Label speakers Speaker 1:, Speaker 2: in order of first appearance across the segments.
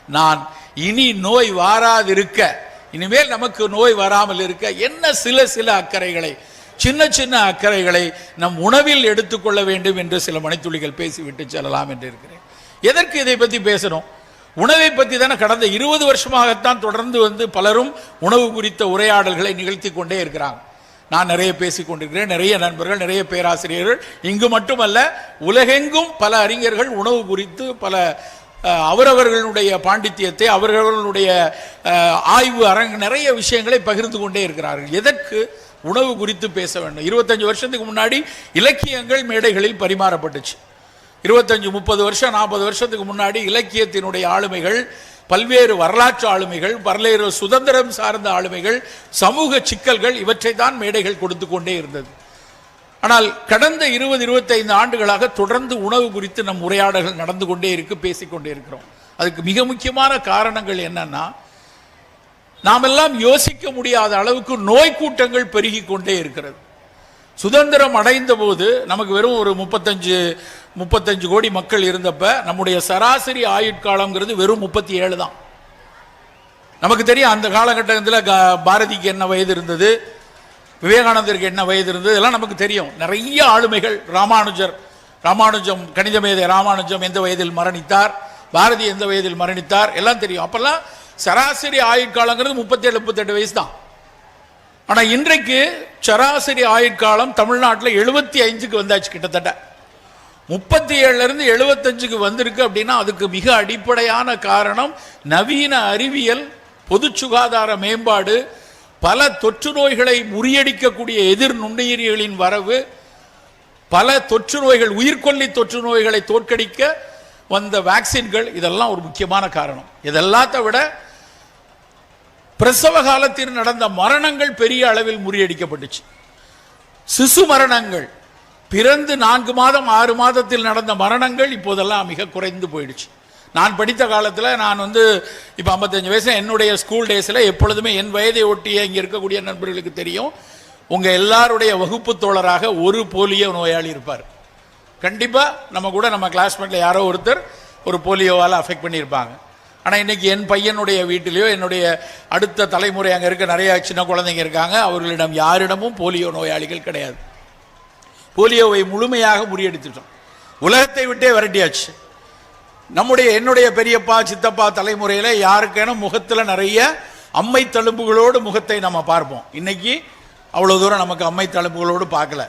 Speaker 1: நான் இனி நோய் வாராதிருக்க, இனிமேல் நமக்கு நோய் வராமல் இருக்க என்ன சில அக்கறைகளை, சின்ன சின்ன அக்கறைகளை நம் உணவில் எடுத்துக்கொள்ள வேண்டும் என்று சில மணித்துளிகள் பேசிவிட்டு செல்லலாம் என்று இருக்கிறேன். எதற்கு இதை பற்றி பேசணும்? உணவை பற்றி தானே கடந்த 20 வருஷமாகத்தான் தொடர்ந்து வந்து பலரும் உணவு குறித்த உரையாடல்களை நிகழ்த்தி கொண்டே இருக்கிறாங்க. நான் நிறைய பேசிக் கொண்டிருக்கிறேன், நிறைய நண்பர்கள், நிறைய பேராசிரியர்கள், இங்கு மட்டுமல்ல உலகெங்கும் பல அறிஞர்கள் உணவு குறித்து பல அவரவர்களுடைய பாண்டித்தியத்தை, அவர்களுடைய ஆய்வு அரங்கு நிறைய விஷயங்களை பகிர்ந்து கொண்டே இருக்கிறார்கள். எதற்கு உணவு குறித்து பேச வேண்டும்? 25 வருஷத்துக்கு முன்னாடி இலக்கியங்கள் மேடைகளில் பரிமாறப்பட்டுச்சு. 25, 30 வருஷம், 40 வருஷத்துக்கு முன்னாடி இலக்கியத்தினுடைய ஆளுமைகள், பல்வேறு வரலாற்று ஆளுமைகள், பல்வேறு சுதந்திரம் சார்ந்த ஆளுமைகள், சமூக சிக்கல்கள், இவற்றை தான் மேடைகள் கொடுத்து கொண்டே இருந்தது. ஆனால் கடந்த 20-25 ஆண்டுகளாக தொடர்ந்து உணவு குறித்து நம் உரையாடல்கள் நடந்து கொண்டே இருக்கு, பேசிக்கொண்டே இருக்கிறோம். அதுக்கு மிக முக்கியமான காரணங்கள் என்னன்னா, நாம் எல்லாம் யோசிக்க முடியாத அளவுக்கு நோய் கூட்டங்கள் பெருகி கொண்டே இருக்கிறது. சுதந்திரம் அடைந்த போது நமக்கு வெறும் ஒரு 35 கோடி மக்கள் இருந்தப்ப நம்முடைய சராசரி ஆயுட்காலம்ங்கிறது வெறும் 37 தான். நமக்கு தெரியும் அந்த காலகட்டத்தில் பாரதிக்கு என்ன வயது இருந்தது, விவேகானந்தருக்கு என்ன வயது இருந்தது, இதெல்லாம் நமக்கு தெரியும். நிறைய ஆளுமைகள், ராமானுஜம் கணித மேதை ராமானுஜம் எந்த வயதில் மரணித்தார், பாரதி எந்த வயதில் மரணித்தார், எல்லாம் தெரியும். அப்பெல்லாம் சராசரி ஆயுட்காலங்கிறது 37-38 வயசு தான். ஆனால் இன்றைக்கு சராசரி ஆயுட்காலம் தமிழ்நாட்டில் 75க்கு வந்தாச்சு. கிட்டத்தட்ட 37 75க்கு வந்திருக்கு. அப்படின்னா அதுக்கு மிக அடிப்படையான காரணம் நவீன அறிவியல், பொது சுகாதார மேம்பாடு, பல தொற்று நோய்களை முறியடிக்கக்கூடிய எதிர் நுண்ணுயிரிகளின் வரவு, பல தொற்று நோய்கள், உயிர்கொல்லி தொற்று நோய்களை தோற்கடிக்க வந்த வேக்சின்கள், இதெல்லாம் ஒரு முக்கியமான காரணம். இதெல்லாத்தை விட பிரசவ காலத்தில் நடந்த மரணங்கள் பெரிய அளவில் முறியடிக்கப்பட்டுச்சு. சிசு மரணங்கள், பிறந்து 4 மாதம் 6 மாதத்தில் நடந்த மரணங்கள் இப்போதெல்லாம் மிக குறைந்து போயிடுச்சு. நான் படித்த காலத்தில், நான் வந்து இப்போ 55 வயசு, என்னுடைய ஸ்கூல் டேஸில் எப்பொழுதுமே என் வயதை ஒட்டிய இங்கே இருக்கக்கூடிய நண்பர்களுக்கு தெரியும், உங்கள் எல்லாருடைய வகுப்பு தோழராக ஒரு போலியோ நோயாளி இருப்பார். கண்டிப்பாக நம்ம கிளாஸ்மேட்டில் யாரோ ஒருத்தர் ஒரு போலியோவால் அஃபெக்ட் பண்ணியிருப்பாங்க. ஆனால் இன்றைக்கி என் பையனுடைய வீட்டிலையோ, என்னுடைய அடுத்த தலைமுறை அங்கே இருக்க நிறைய சின்ன குழந்தைங்க இருக்காங்க, அவர்களிடம் யாரிடமும் போலியோ நோயாளிகள் கிடையாது. போலியோவை முழுமையாக முறியடித்துட்டோம், உலகத்தை விட்டே விரட்டியாச்சு. என்னுடைய பெரியப்பா சித்தப்பா தலைமுறையில் யாருக்கேனும் முகத்தில் நிறைய அம்மை தழும்புகளோடு முகத்தை நம்ம பார்ப்போம். இன்னைக்கு அவ்வளோ தூரம் நமக்கு அம்மை தழும்புகளோடு பார்க்கல.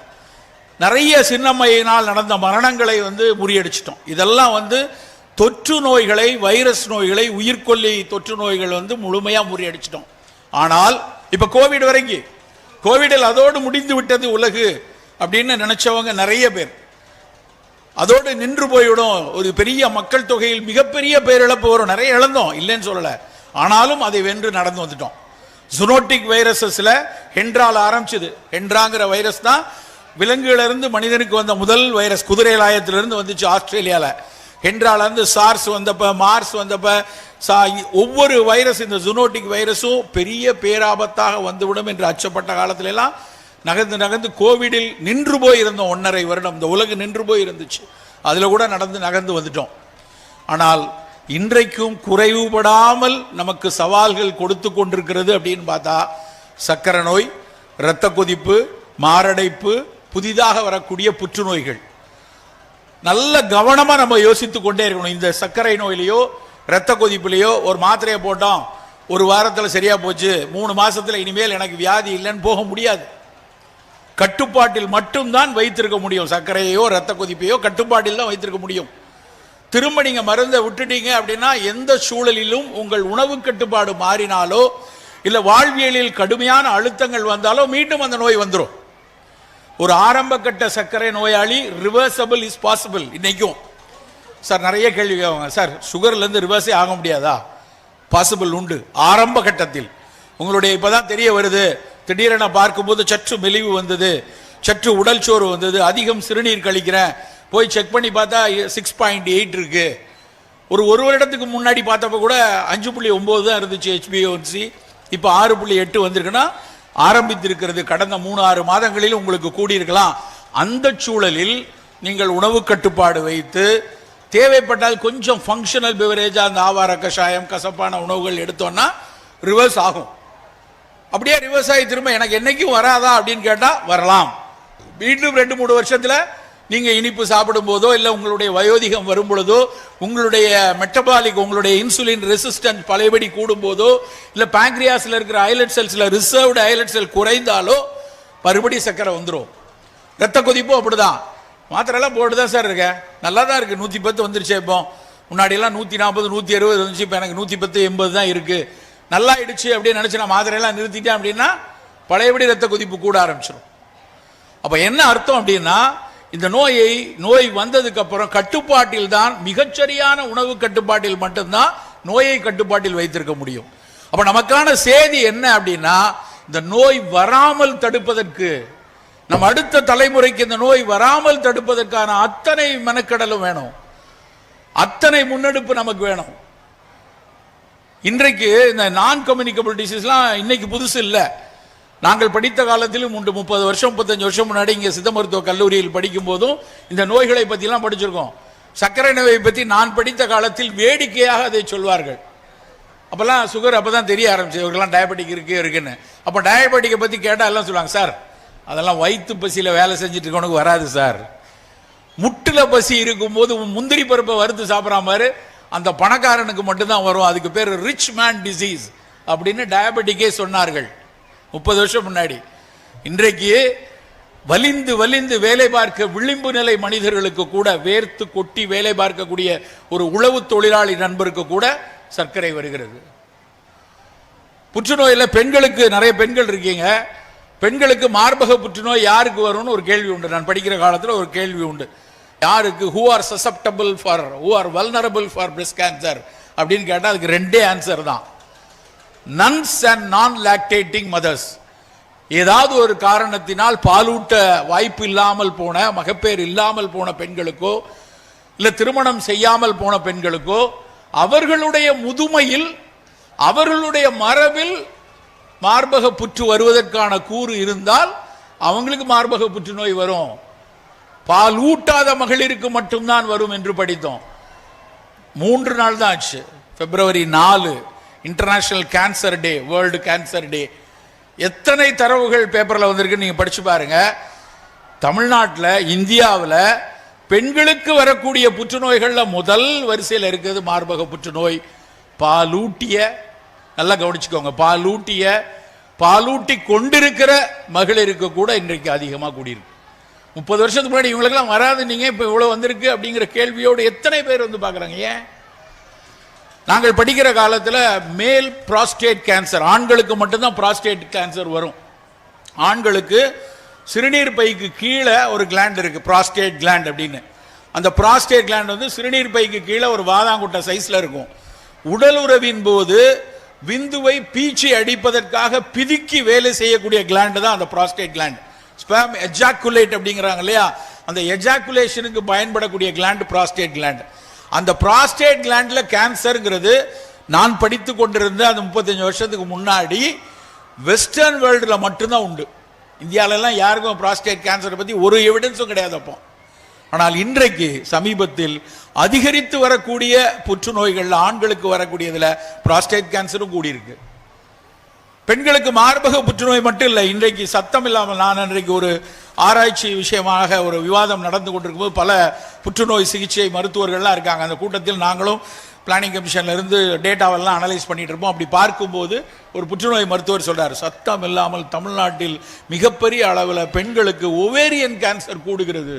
Speaker 1: நிறைய சின்னம்மையினால் நடந்த மரணங்களை வந்து முறியடிச்சிட்டோம். இதெல்லாம் வந்து தொற்று நோய்களை, வைரஸ் நோய்களை, உயிர்கொல்லி தொற்று நோய்கள் வந்து முழுமையாக முறியடிச்சிட்டோம். ஆனால் இப்போ கோவிட் வரைக்கும், கோவிடில் அதோடு முடிந்து விட்டது உலகு அப்படின்னு நினைச்சவங்க நிறைய பேர். அதோடு நின்று போய்விடும், ஒரு பெரிய மக்கள் தொகையில் மிகப்பெரிய பேரிழப்பு வரும், நிறைய இழந்தோம், இல்லைன்னு சொல்லலை. ஆனாலும் அதை வென்று நடந்து வந்துட்டோம். ஜூனோட்டிக் வைரஸஸ்ல ஹென்ட்ரால ஆரம்பிச்சது. ஹென்ட்ராங்கிற வைரஸ் தான் விலங்குகளிலிருந்து மனிதனுக்கு வந்த முதல் வைரஸ். குதிரை லாயத்திலிருந்து வந்துச்சு ஆஸ்திரேலியாவில். ஹென்ட்ரால இருந்து சார்ஸ் வந்தப்ப, மார்ஸ் வந்தப்ப, ஒவ்வொரு வைரஸ், இந்த ஜூனோட்டிக் வைரஸும் பெரிய பேராபத்தாக வந்துவிடும் என்று அச்சப்பட்ட காலத்துல எல்லாம் நகர்ந்து கோவிடில் நின்று போய் இருந்தோம். 1.5 வருடம் இந்த உலகம் நின்று போய் இருந்துச்சு. அதில் கூட நகர்ந்து வந்துட்டோம். ஆனால் இன்றைக்கும் குறைவுபடாமல் நமக்கு சவால்கள் கொடுத்து கொண்டிருக்கிறது அப்படின்னு பார்த்தா, சக்கரை நோய், இரத்த கொதிப்பு, மாரடைப்பு, புதிதாக வரக்கூடிய புற்றுநோய்கள். நல்ல கவனமாக நம்ம யோசித்து கொண்டே இருக்கணும். இந்த சர்க்கரை நோயிலையோ இரத்த கொதிப்புலையோ ஒரு மாத்திரையை போட்டோம், ஒரு வாரத்தில் சரியா போச்சு, 3 மாசத்துல இனிமேல் எனக்கு வியாதி இல்லைன்னு போக முடியாது. கட்டுப்பாட்டில் மட்டும்தான் வைத்திருக்க முடியும். சர்க்கரையோ இரத்த கொதிப்பையோ கட்டுப்பாட்டில் தான் வைத்திருக்க முடியும். திரும்ப நீங்க மருந்தை விட்டுட்டீங்க அப்படின்னா, எந்த சூழலிலும் உங்கள் உணவு கட்டுப்பாடு மாறினாலோ இல்ல வாழ்வியலில் கடுமையான அழுத்தங்கள் வந்தாலோ மீண்டும் அந்த நோய் வந்துடும். ஒரு ஆரம்ப கட்ட சர்க்கரை நோயாளி ரிவர்சபிள் இஸ் பாசிபிள். இன்னைக்கும் சார் நிறைய கேள்வி கேட்பாங்க, சார் சுகர்ல இருந்து ரிவர்ஸே ஆக முடியாதா? பாசிபிள் உண்டு. ஆரம்ப கட்டத்தில் உங்களுடைய இப்பதான் தெரிய வருது, திடீரென பார்க்கும்போது சற்று மெலிவு வந்தது, சற்று உடல் சோர்வு வந்தது, அதிகம் சிறுநீர் கழிக்கிறேன், போய் செக் பண்ணி பார்த்தா 6.8 இருக்கு. ஒரு வருடத்துக்கு முன்னாடி பார்த்தப்ப கூட 5.9 தான் இருந்துச்சு HbA1c, இப்போ 6.8 வந்திருக்குன்னா ஆரம்பித்திருக்கிறது. கடந்த 3-6 மாதங்களில் உங்களுக்கு கூடியிருக்கலாம். அந்த சூழலில் நீங்கள் உணவு கட்டுப்பாடு வைத்து தேவைப்பட்டால் கொஞ்சம் ஃபங்க்ஷனல் பிவரேஜா அந்த ஆவார கஷாயம் கசப்பான உணவுகள் எடுத்தோம்னா ரிவர்ஸ் ஆகும். அப்படியே ரிவர்ஸ் ஆகி திரும்ப எனக்கு என்னைக்கும் வராதா அப்படின்னு கேட்டா வரலாம். மீண்டும் 2-3 வருஷத்துல நீங்க இனிப்பு சாப்பிடும் போதோ இல்ல உங்களுடைய வயோதிகம் வரும் பொழுதோ உங்களுடைய மெட்டபாலிக் உங்களுடைய இன்சுலின் ரெசிஸ்டன்ஸ் பழையபடி கூடும் போதோ இல்ல பாங்க்ரியாஸ்ல இருக்கிற ஐலட் செல்ஸ்ல ரிசர்வ்டு ஐலட் செல் குறைந்தாலோ மறுபடி சக்கரை வந்துடும். ரத்த கொதிப்பும் அப்படிதான். மாத்திரை எல்லாம் போட்டு தான் சார் இருக்க, நல்லா தான் இருக்கு, 110 வந்துருச்சு. இப்போ முன்னாடி எல்லாம் 140 160 வந்துச்சு, இப்போ எனக்கு 110 80 தான் இருக்கு. நல்லா ஆயிடுச்சு அப்படின்னு நினைச்சு நான் மாத்திரை எல்லாம் நிறுத்திட்டேன் அப்படின்னா பழையபடி ரத்த கொதிப்பு கூட ஆரம்பிச்சிடும். அப்ப என்ன அர்த்தம் அப்படின்னா இந்த நோய் வந்ததுக்கு அப்புறம் கட்டுப்பாட்டில் தான், மிகச்சரியான உணவு கட்டுப்பாட்டில் மட்டும்தான் நோயை கட்டுப்பாட்டில் வைத்திருக்க முடியும். அப்ப நமக்கான செய்தி என்ன அப்படின்னா இந்த நோய் வராமல் தடுப்பதற்கு, நம்ம அடுத்த தலைமுறைக்கு இந்த நோய் வராமல் தடுப்பதற்கான அத்தனை மெனக்கடலும் வேணும், அத்தனை முன்னெடுப்பு நமக்கு வேணும். இன்றைக்கு இந்த நான் கம்யூனிகபிள் டிசீஸ்லாம் இன்னைக்கு புதுசு இல்லை. நாங்கள் படித்த காலத்திலும் 30 வருஷம் 35 வருஷம் முன்னாடி இங்கே சித்த மருத்துவ கல்லூரியில் படிக்கும் போதும் இந்த நோய்களை பற்றிலாம் படிச்சிருக்கோம். சர்க்கரை நோயை பற்றி நான் படித்த காலத்தில் வேடிக்கையாக அதை சொல்வார்கள். அப்போல்லாம் சுகர் அப்போ தான் தெரிய ஆரம்பிச்சு, இவர்கள்லாம் டயபெட்டிக் இருக்குன்னு. அப்போ டயபெட்டிக்கை பற்றி கேட்டால் எல்லாம் சொல்லுவாங்க, சார் அதெல்லாம் வயிற்று பசியில் வேலை செஞ்சுட்டு இருக்கவனுக்கு வராது சார். முட்டில் பசி இருக்கும்போது முந்திரி பருப்பை வறுத்து சாப்பிட்ற மாதிரி அந்த பணக்காரனுக்கு மட்டும்தான் வரும், அதுக்கு பேர் ரிச் மேன் டிசீஸ் அப்படின்னு டயபெட்டிக்கே சொன்னார்கள் 30 வருஷம் முன்னாடி. இன்றைக்கு வலிந்து வலிந்து வேலை பார்க்க விளிம்பு நிலை மனிதர்களுக்கு கூட, வேர்த்து கொட்டி வேலை பார்க்கக்கூடிய ஒரு உழவு தொழிலாளி நண்பருக்கு கூட சர்க்கரை வருகிறது. புற்றுநோயில் பெண்களுக்கு, நிறைய பெண்கள் இருக்கீங்க, பெண்களுக்கு மார்பக புற்றுநோய் யாருக்கு வரும்னு ஒரு கேள்வி உண்டு. நான் படிக்கிற காலத்தில் ஒரு கேள்வி உண்டு, யாருக்கு who are susceptible for, who are vulnerable for breast cancer அப்படின்னு கேட்டால் அதுக்கு 2 ஆன்சர் தான், நன்ஸ் அண்ட் நான் லாக்டேட்டிங் மதர்ஸ். ஏதாவது ஒரு காரணத்தினால் பாலூட்ட வாய்ப்பு இல்லாமல் போன, மகப்பேறு இல்லாமல் போன பெண்களுக்கோ இல்ல திருமணம் செய்யாமல் போன பெண்களுக்கோ அவர்களுடைய முதுமையில் அவர்களுடைய மரபில் மார்பக புற்று வருவதற்கான கூறு இருந்தால் அவங்களுக்கு மார்பக புற்றுநோய் வரும். பால் ஊட்டாத மகளிருக்கு மட்டும்தான் வரும் என்று படித்தோம். 3 நாள் தான் ஆச்சு. February 4 international cancer day, world cancer day. எத்தனை தரவுகள் பேப்பர்ல வந்திருக்கு நீங்க படிச்சு பாருங்க. தமிழ்நாட்டில், இந்தியாவில் பெண்களுக்கு வரக்கூடிய புற்றுநோய்கள்ல முதல் வரிசையில் இருக்கிறது மார்பக புற்றுநோய். பாலூட்டிய, நல்லா கவனிச்சுக்கோங்க, பாலூட்டி கொண்டிருக்கிற மகளிருக்கு கூட இன்றைக்கு அதிகமாக கூடியிருக்கு. 30 வருஷத்துக்கு முன்னாடி இவங்களுக்கெல்லாம் வராது, நீங்க இப்ப இவ்வளவு வந்திருக்கு அப்படிங்கிற கேள்வியோடு எத்தனை பேர் வந்து பாக்குறாங்க. ஏன்? நாங்கள் படிக்கிற காலத்தில் மேல் ப்ராஸ்டேட் கேன்சர், ஆண்களுக்கு மட்டும்தான் ப்ராஸ்டேட் கேன்சர் வரும். ஆண்களுக்கு சிறுநீர் பைக்கு கீழே ஒரு கிளாண்ட் இருக்கு, ப்ராஸ்டேட் கிளாண்ட் அப்படின்னு. அந்த ப்ராஸ்டேட் கிளாண்ட் வந்து சிறுநீர் பைக்கு கீழே ஒரு வாதாங்குட்டை சைஸ்ல இருக்கும். உடல் உறவின் போது விந்துவை பீச்சி அடிப்பதற்காக பிதுக்கி வேலை செய்யக்கூடிய கிளாண்ட் தான் அந்த ப்ராஸ்டேட் கிளாண்ட். ஸ்பெர்ம் எஜாக்குலேட் அப்படிங்கிறாங்க இல்லையா, அந்த எஜாக்குலேஷனுக்கு பயன்படக்கூடிய கிளாண்ட் ப்ராஸ்டேட் கிளாண்ட். அந்த ப்ராஸ்டேட் கிளாண்ட்ல கேன்சர்ங்கிறது நான் படித்து கொண்டிருந்த அந்த 35 வருஷத்துக்கு முன்னாடி வெஸ்டர்ன் வேர்ல்டுல மட்டும்தான் உண்டு. இந்தியாவிலலாம் யாருக்கும் ப்ராஸ்டேட் கேன்சரை பத்தி ஒரு எவிடன்ஸும் கிடையாது அப்போ. ஆனால் இன்றைக்கு சமீபத்தில் அதிகரித்து வரக்கூடிய புற்றுநோய்கள் ஆண்களுக்கு வரக்கூடியதுல ப்ராஸ்டேட் கேன்சரும் கூடியிருக்கு. பெண்களுக்கு மார்பக புற்றுநோய் மட்டும் இல்லை, இன்றைக்கு சத்தம் இல்லாமல், நான் இன்றைக்கு ஒரு ஆராய்ச்சி விஷயமாக ஒரு விவாதம் நடந்து கொண்டிருக்கும் போது பல புற்றுநோய் சிகிச்சை மருத்துவர்கள்லாம் இருக்காங்க. அந்த கூட்டத்தில் நாங்களும் பிளானிங் கமிஷன்ல இருந்து டேட்டாவெல்லாம் அனலைஸ் பண்ணிட்டு இருப்போம். அப்படி பார்க்கும்போது ஒரு புற்றுநோய் மருத்துவர் சொல்றார், சத்தம் இல்லாமல் தமிழ்நாட்டில் மிகப்பெரிய அளவில் பெண்களுக்கு ஓவேரியன் கேன்சர் கூடுகிறது.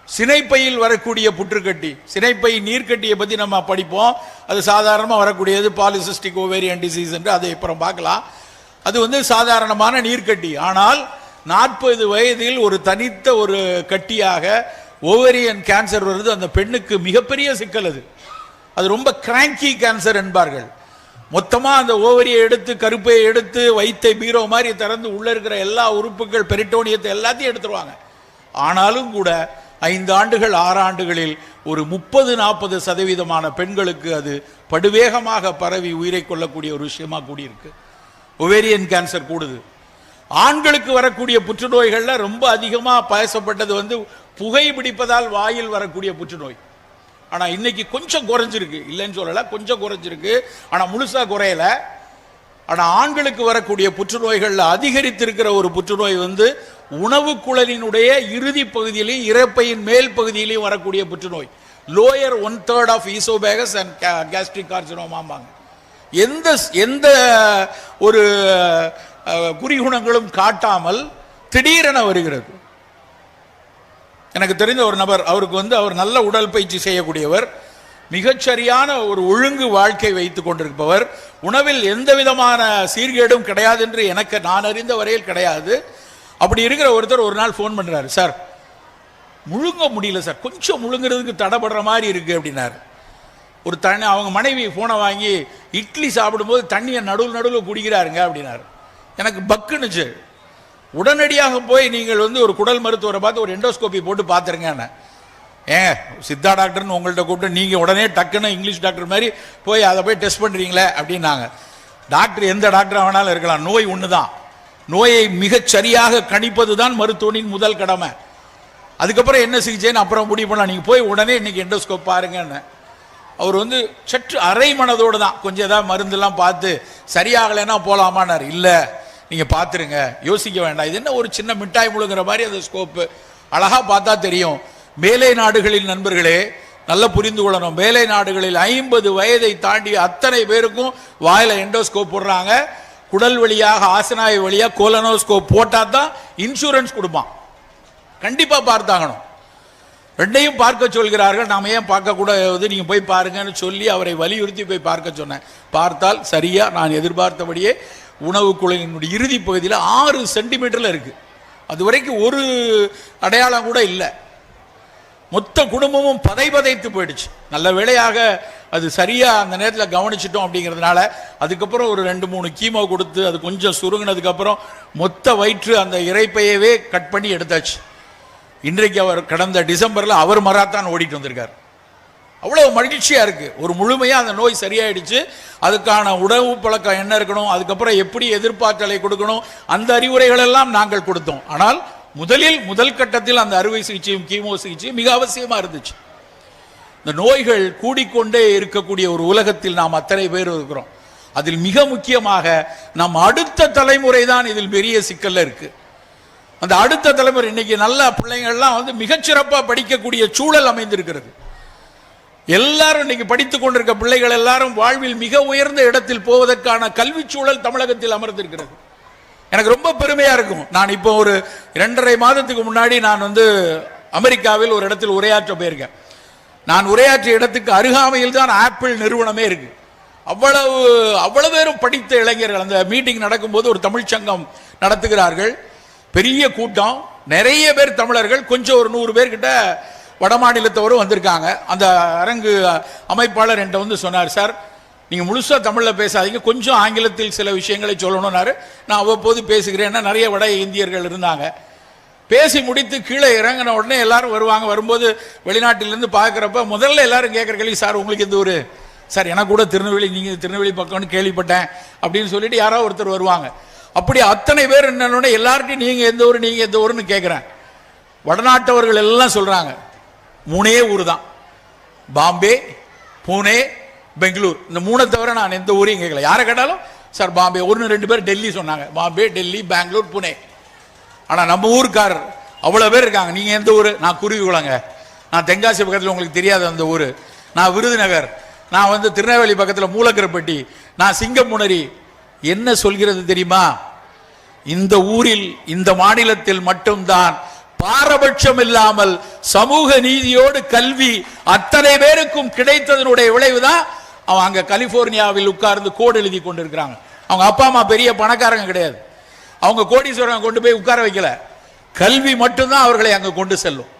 Speaker 1: சினைப்பையில் வரக்கூடிய புற்றுக்கட்டி, சினைப்பை நீர்க்கட்டியை பற்றி நம்ம படிப்போம், அது சாதாரணமாக வரக்கூடியது பாலிசிஸ்டிக் ஓவேரியன் டிசீஸ் என்று, அதை அப்புறம் பார்க்கலாம். அது வந்து சாதாரணமான நீர்க்கட்டி. ஆனால் 40 வயதில் ஒரு தனித்த ஒரு கட்டியாக ஓவேரியன் கேன்சர் வருது. அந்த பெண்ணுக்கு மிகப்பெரிய சிக்கல். அது ரொம்ப கிராங்கி கேன்சர் என்பார்கள். மொத்தமா அந்த ஓவரியை எடுத்து, கருப்பையை எடுத்து, வயித்தை பீரோ மாதிரி திறந்து உள்ள இருக்கிற எல்லா உறுப்புகள், பெரிட்டோனியத்தை எல்லாத்தையும் எடுத்துருவாங்க. ஆனாலும் கூட 5 ஆண்டுகள் 6 ஆண்டுகளில் ஒரு 30-40% பெண்களுக்கு அது படுவேகமாக பரவி உயிரை கொள்ளக்கூடிய ஒரு விஷயமா கூடியிருக்கு. ஓவேரியன் கேன்சர் கூடுது. ஆண்களுக்கு வரக்கூடிய புற்றுநோய்கள்ல ரொம்ப அதிகமா பேசப்பட்டது வந்து புகை பிடிப்பதால் வாயில் வரக்கூடிய புற்றுநோய். ஆனால் இன்னைக்கு கொஞ்சம் குறைஞ்சிருக்கு, இல்லைன்னு சொல்லலை, கொஞ்சம் குறைஞ்சிருக்கு, ஆனால் முழுசா குறையல. ஆனால் ஆண்களுக்கு வரக்கூடிய புற்றுநோய்களில் அதிகரித்திருக்கிற ஒரு புற்றுநோய் வந்து உணவு குழலினுடைய இறுதி பகுதியிலையும் இறப்பையின் மேல் பகுதியிலையும் வரக்கூடிய புற்றுநோய். Lower 1/3 of oesophagus and gastric கார்சினோமாம்பாங்க. எந்த ஒரு குறிகுணங்களும் காட்டாமல் திடீரென வருகிறது. எனக்கு தெரிந்த ஒரு நபர், அவருக்கு வந்து அவர் நல்ல உடல் பயிற்சி செய்யக்கூடியவர், மிகச்சரியான ஒரு ஒழுங்கு வாழ்க்கை வைத்துக் கொண்டிருப்பவர், உணவில் எந்த விதமான சீர்கேடும் கிடையாது என்று நான் அறிந்த வரையில் கிடையாது. அப்படி இருக்கிற ஒருத்தர் ஒரு நாள் ஃபோன் பண்றாரு, சார் முழுங்க முடியல சார், கொஞ்சம் முழுங்குறதுக்கு தடைபடுற மாதிரி இருக்கு அப்படின்னாரு. ஒரு தண்ணி, அவங்க மனைவி போனை வாங்கி இட்லி சாப்பிடும்போது தண்ணியை நடுவில் குடிக்கிறாருங்க அப்படின்னாரு. எனக்கு பக்குனுச்சு. உடனடியாக போய் நீங்கள் வந்து ஒரு குடல் மருத்துவரை பார்த்து ஒரு எண்டோஸ்கோபி போட்டு பார்த்துருங்க. ஏன் சித்தா டாக்டர்னு உங்கள்கிட்ட கூப்பிட்டு நீங்கள் உடனே டக்குன்னு இங்கிலீஷ் டாக்டர் மாதிரி போய் அதை போய் டெஸ்ட் பண்ணுறீங்களே அப்படின்னாங்க. டாக்டர் எந்த டாக்டராக வேணாலும் இருக்கலாம், நோய் ஒன்று தான். நோயை மிகச் சரியாக கணிப்பது தான் மருத்துவனின் முதல் கடமை. அதுக்கப்புறம் என்ன சிகிச்சைன்னு அப்புறம் முடிவு பண்ணலாம். நீங்கள் போய் உடனே இன்னைக்கு எண்டோஸ்கோப் பாருங்கன்னு. அவர் வந்து சற்று அரை மனதோடு தான், கொஞ்சம் ஏதாவது மருந்தெல்லாம் பார்த்து சரியாகலைன்னா போகலாமான்னார். இல்லை நீங்கள் பார்த்துருங்க, யோசிக்க வேண்டாம், இது என்ன ஒரு சின்ன மிட்டாய் முழுங்கிற மாதிரி அந்த ஸ்கோப்பு, அழகாக பார்த்தா தெரியும். மேலை நாடுகளில் நண்பர்களே நல்ல புரிந்து கொள்ளணும், மேலை நாடுகளில் 50 வயதை தாண்டி அத்தனை பேருக்கும் வாயில எண்டோஸ்கோப் போடுறாங்க. குடல் வழியாக ஆசனாய் வழியாக கோலனோஸ்கோப் போட்டால் தான் இன்சூரன்ஸ் கொடுப்பான். கண்டிப்பாக பார்த்தாகணும். ரெண்டையும் பார்க்க சொல்கிறார்கள். நாம் ஏன் பார்க்கக்கூடாது, நீங்கள் போய் பாருங்கன்னு சொல்லி அவரை வலியுறுத்தி போய் பார்க்க சொன்னேன். பார்த்தால் சரியா நான் எதிர்பார்த்தபடியே உணவு குழலினுடைய இறுதி பகுதியில் 6 சென்டிமீட்டரில் இருக்கு. அது வரைக்கும் ஒரு அடையாளம் கூட இல்லை. மொத்த குடும்பமும் பதைத்து போயிடுச்சு. நல்ல வேளையாக அது சரியா அந்த நேரத்தில் கவனிச்சிட்டோம் அப்படிங்கிறதுனால அதுக்கப்புறம் ஒரு 2-3 கீமோ கொடுத்து அது கொஞ்சம் சுருங்கினதுக்கு அப்புறம் மொத்த வயிற்று அந்த இறைப்பையவே கட் பண்ணி எடுத்தாச்சு. இன்றைக்கு அவர் கடந்த டிசம்பரில் அவர் மராத்தான் ஓடிட்டு வந்திருக்கார். அவ்வளவு மகிழ்ச்சியா இருக்கு. ஒரு முழுமையா அந்த நோய் சரியாயிடுச்சு. அதுக்கான உணவு பழக்கம் என்ன இருக்கணும், அதுக்கப்புறம் எப்படி எதிர்பார்த்தலை கொடுக்கணும், அந்த அறிவுரைகள் எல்லாம் நாங்கள் கொடுத்தோம். ஆனால் முதல் கட்டத்தில் அந்த அறுவை சிகிச்சையும் கீமோ சிகிச்சையும் மிக அவசியமா இருந்துச்சு. இந்த நோய்கள் கூடிக்கொண்டே இருக்கக்கூடிய ஒரு உலகத்தில் நாம் அத்தனை பேர் இருக்கிறோம். அதில் மிக முக்கியமாக நம் அடுத்த தலைமுறை தான் இதில் பெரிய சிக்கல்ல இருக்கு. அந்த அடுத்த தலைமுறை இன்னைக்கு நல்ல பிள்ளைங்கள்லாம் வந்து மிகச்சிறப்பாக படிக்கக்கூடிய சூழல் அமைந்திருக்கிறது. எல்லாரும் இன்னைக்கு படித்துக் கொண்டிருக்க பிள்ளைகள் எல்லாரும் வாழ்வில் மிக உயர்ந்த இடத்தில் போவதற்கான கல்வி சூழல் தமிழகத்தில் அமர்ந்திருக்கிறது. எனக்கு ரொம்ப பெருமையா இருக்கும். நான் இப்போ ஒரு 2.5 மாதத்துக்கு முன்னாடி நான் வந்து அமெரிக்காவில் ஒரு இடத்தில் உரையாற்ற போயிருக்கேன். நான் உரையாற்றிய இடத்துக்கு அருகாமையில் தான் ஆப்பிள் நிறுவனமே இருக்கு. அவ்வளவு பேரும் படித்த இளைஞர்கள். அந்த மீட்டிங் நடக்கும்போது ஒரு தமிழ் சங்கம் நடத்துகிறார்கள். பெரிய கூட்டம், நிறைய பேர் தமிழர்கள், கொஞ்சம் ஒரு 100 பேர் கிட்ட வட மாநிலத்தவரும் வந்திருக்காங்க. அந்த அரங்கு அமைப்பாளர் என்கிட்ட வந்து சொன்னார், சார் நீங்க முழுசா தமிழ்ல பேசாதீங்க, கொஞ்சம் ஆங்கிலத்தில் சில விஷயங்களை சொல்லணும்னாரு. நான் அவ்வப்போது பேசுகிறேன். நிறைய வட இந்தியர்கள் இருந்தாங்க. பேசி முடித்து கீழே இறங்கின உடனே எல்லாரும் வருவாங்க. வரும்போது வெளிநாட்டிலிருந்து பார்க்குறப்ப முதல்ல எல்லாரும் கேட்குற கேள்வி, சார் உங்களுக்கு எந்த ஊர்? சார் எனக்கு கூட திருநெல்வேலி, நீங்க திருநெல்வேலி பக்கம்னு கேள்விப்பட்டேன் அப்படின்னு சொல்லிட்டு யாராவது ஒருத்தர் வருவாங்க. அப்படி அத்தனை பேர் என்னன்னு எல்லார்ட்டையும் நீங்க எந்த ஊர், நீங்க எந்த ஊர்னு கேட்குறேன். வடநாட்டவர்கள் எல்லாம் சொல்றாங்க 3 ஊர் தான், பாம்பே, பூனே, பெங்களூர். இந்த 3 தவிர நான் எந்த ஊரையும் கேட்கல. யாரை கேட்டாலும் சார் பாம்பே, 1-2 பேர் டெல்லி சொன்னாங்க. பாம்பே, டெல்லி, பெங்களூர், புனே. ஆனா நம்ம ஊருக்காரர் அவ்வளவு பேர் இருக்காங்க. நீங்க எந்த ஊர்? நான் குருவிகுளங்க. நான் தென்காசி பக்கத்தில், உங்களுக்கு தெரியாது அந்த ஊர். நான் விருதுநகர். நான் வந்து திருநெல்வேலி பக்கத்தில் மூலக்கரப்பட்டி. நான் சிங்கமுனரி. என்ன சொல்கிறது தெரியுமா? இந்த ஊரில், இந்த மாநிலத்தில் மட்டும்தான் பாரபட்சம் இல்லாமல் சமூக நீதியோடு கல்வி அத்தனை பேருக்கும் கிடைத்ததனுடைய விளைவுதான் அவன் அங்க கலிபோர்னியாவில் உட்கார்ந்து கோடு எழுதி கொண்டிருக்கிறாங்க. அவங்க அப்பா அம்மா பெரிய பணக்காரங்க கிடையாது. அவங்க கோடீஸ்வரங்க கொண்டு போய் உட்கார வைக்கல. கல்வி மட்டும்தான் அவர்களை அங்க கொண்டு செல்லும்.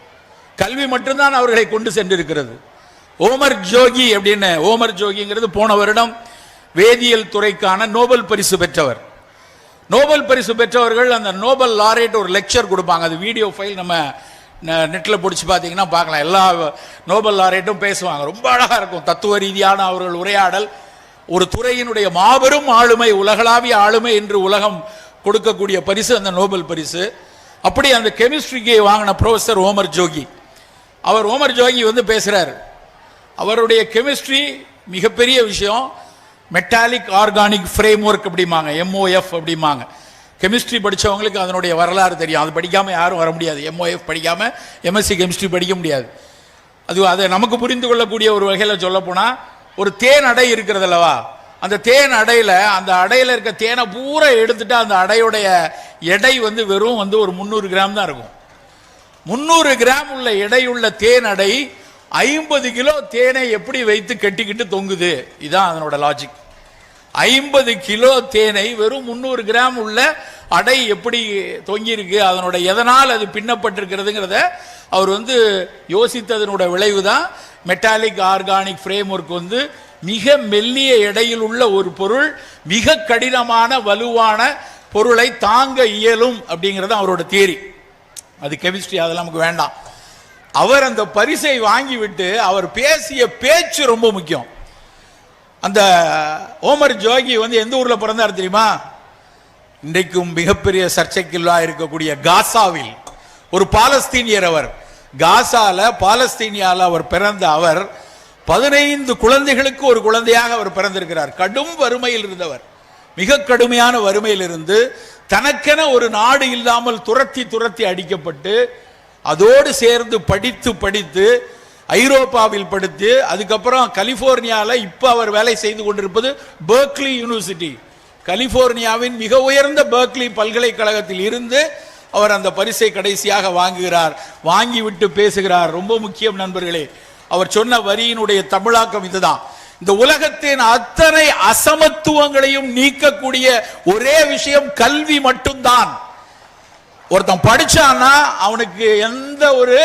Speaker 1: கல்வி மட்டும்தான் அவர்களை கொண்டு சென்றிருக்கிறது. ஓமர் ஜோகி அப்படின்னு, ஓமர் ஜோகிங்கிறது போன வருடம் வேதியியல் துறைக்கான நோபல் பரிசு பெற்றவர். நோபல் பரிசு பெற்றவர்கள் அந்த நோபல் லாரேட் ஒரு லெக்சர் கொடுப்பாங்க. அது வீடியோ ஃபைல் நம்ம நெட்டில் பிடிச்சி பார்த்தீங்கன்னா பார்க்கலாம். எல்லா நோபல் லாரேட்டும் பேசுவாங்க. ரொம்ப அழகாக இருக்கும். தத்துவ ரீதியான அவர்கள் உரையாடல். ஒரு துறையினுடைய மாபெரும் ஆளுமை, உலகளாவிய ஆளுமை என்று உலகம் கொடுக்கக்கூடிய பரிசு அந்த நோபல் பரிசு. அப்படி அந்த கெமிஸ்ட்ரிக்கு வாங்கின ப்ரொஃபசர் ஓமர் ஜோகி. அவர் ஓமர் ஜோகி வந்து பேசுறாரு. அவருடைய கெமிஸ்ட்ரி மிகப்பெரிய விஷயம். மெட்டாலிக் ஆர்கானிக் ஃப்ரேம் ஒர்க் அப்படிம்பாங்க, MOF அப்படிம்பாங்க. கெமிஸ்ட்ரி படித்தவங்களுக்கு அதனுடைய வரலாறு தெரியும். அது படிக்காமல் யாரும் வர முடியாது. MOF படிக்காமல் MSc கெமிஸ்ட்ரி படிக்க முடியாது. அதை நமக்கு புரிந்து கொள்ளக்கூடிய ஒரு வகையில் சொல்லப்போனால், ஒரு தேன் அடை இருக்கிறது அல்லவா, அந்த தேன் அடையில் அந்த அடையில் இருக்க தேனை பூரா எடுத்துட்டு அந்த அடையுடைய எடை வெறும் ஒரு 300 கிராம் தான் இருக்கும். 300 கிராம் உள்ள எடையுள்ள தேன் அடை 50 கிலோ தேனை எப்படி வைத்து கட்டிக்கிட்டு தொங்குது? இதுதான் அதனோட லாஜிக். 50 கிலோ தேனை வெறும் 300 கிராம் உள்ள அடை எப்படி தொங்கி இருக்கு, அதனோட எதனால் அது பின்னப்பட்டிருக்கிறதுங்கிறத அவர் யோசித்ததனோட விளைவு தான் மெட்டாலிக் ஆர்கானிக் ஃப்ரேம் ஒர்க். மிக மெல்லிய எடையில் உள்ள ஒரு பொருள் மிக கடினமான வலுவான பொருளை தாங்க இயலும் அப்படிங்கிறது அவரோட தியரி. அது கெமிஸ்ட்ரி, அதெல்லாம் நமக்கு வேண்டாம். அவர் அந்த பரிசை வாங்கிவிட்டு அவர் பேசிய பேச்சு ரொம்ப முக்கியம். அந்த ஓமர் ஜோகி எந்த ஊர்ல பிறந்தார் தெரியுமா? இன்றைக்கும் மிகப்பெரிய சர்ச்சைக்குள்ளா இருக்கக்கூடிய காசாவில் ஒரு பாலஸ்தீனியர். அவர் காசால பாலஸ்தீனியால அவர் பிறந்த அவர் 15 குழந்தைகளுக்கு ஒரு குழந்தையாக அவர் பிறந்திருக்கிறார். கடும் வறுமையில் இருந்தவர், மிக கடுமையான வறுமையில் இருந்து தனக்கென ஒரு நாடு இல்லாமல் துரத்தி துரத்தி அடிக்கப்பட்டு அதோடு சேர்ந்து படித்து படித்து ஐரோப்பாவில் படித்து அதுக்கப்புறம் கலிபோர்னியாவில் இப்போ அவர் வேலை செய்து கொண்டிருப்பது பெர்க்லி யூனிவர்சிட்டி, கலிபோர்னியாவின் மிக உயர்ந்த பெர்க்லி பல்கலைக்கழகத்தில் இருந்து அவர் அந்த பரிசை கடைசியாக வாங்குகிறார். வாங்கிவிட்டு பேசுகிறார். ரொம்ப முக்கியம் நண்பர்களே, அவர் சொன்ன வரியினுடைய தமிழாக்கம் இதுதான். இந்த உலகத்தின் அத்தனை அசமத்துவங்களையும் நீக்கக்கூடிய ஒரே விஷயம் கல்வி மட்டும்தான். ஒருத்தன் படிச்சான்னா அவனுக்கு எந்த ஒரு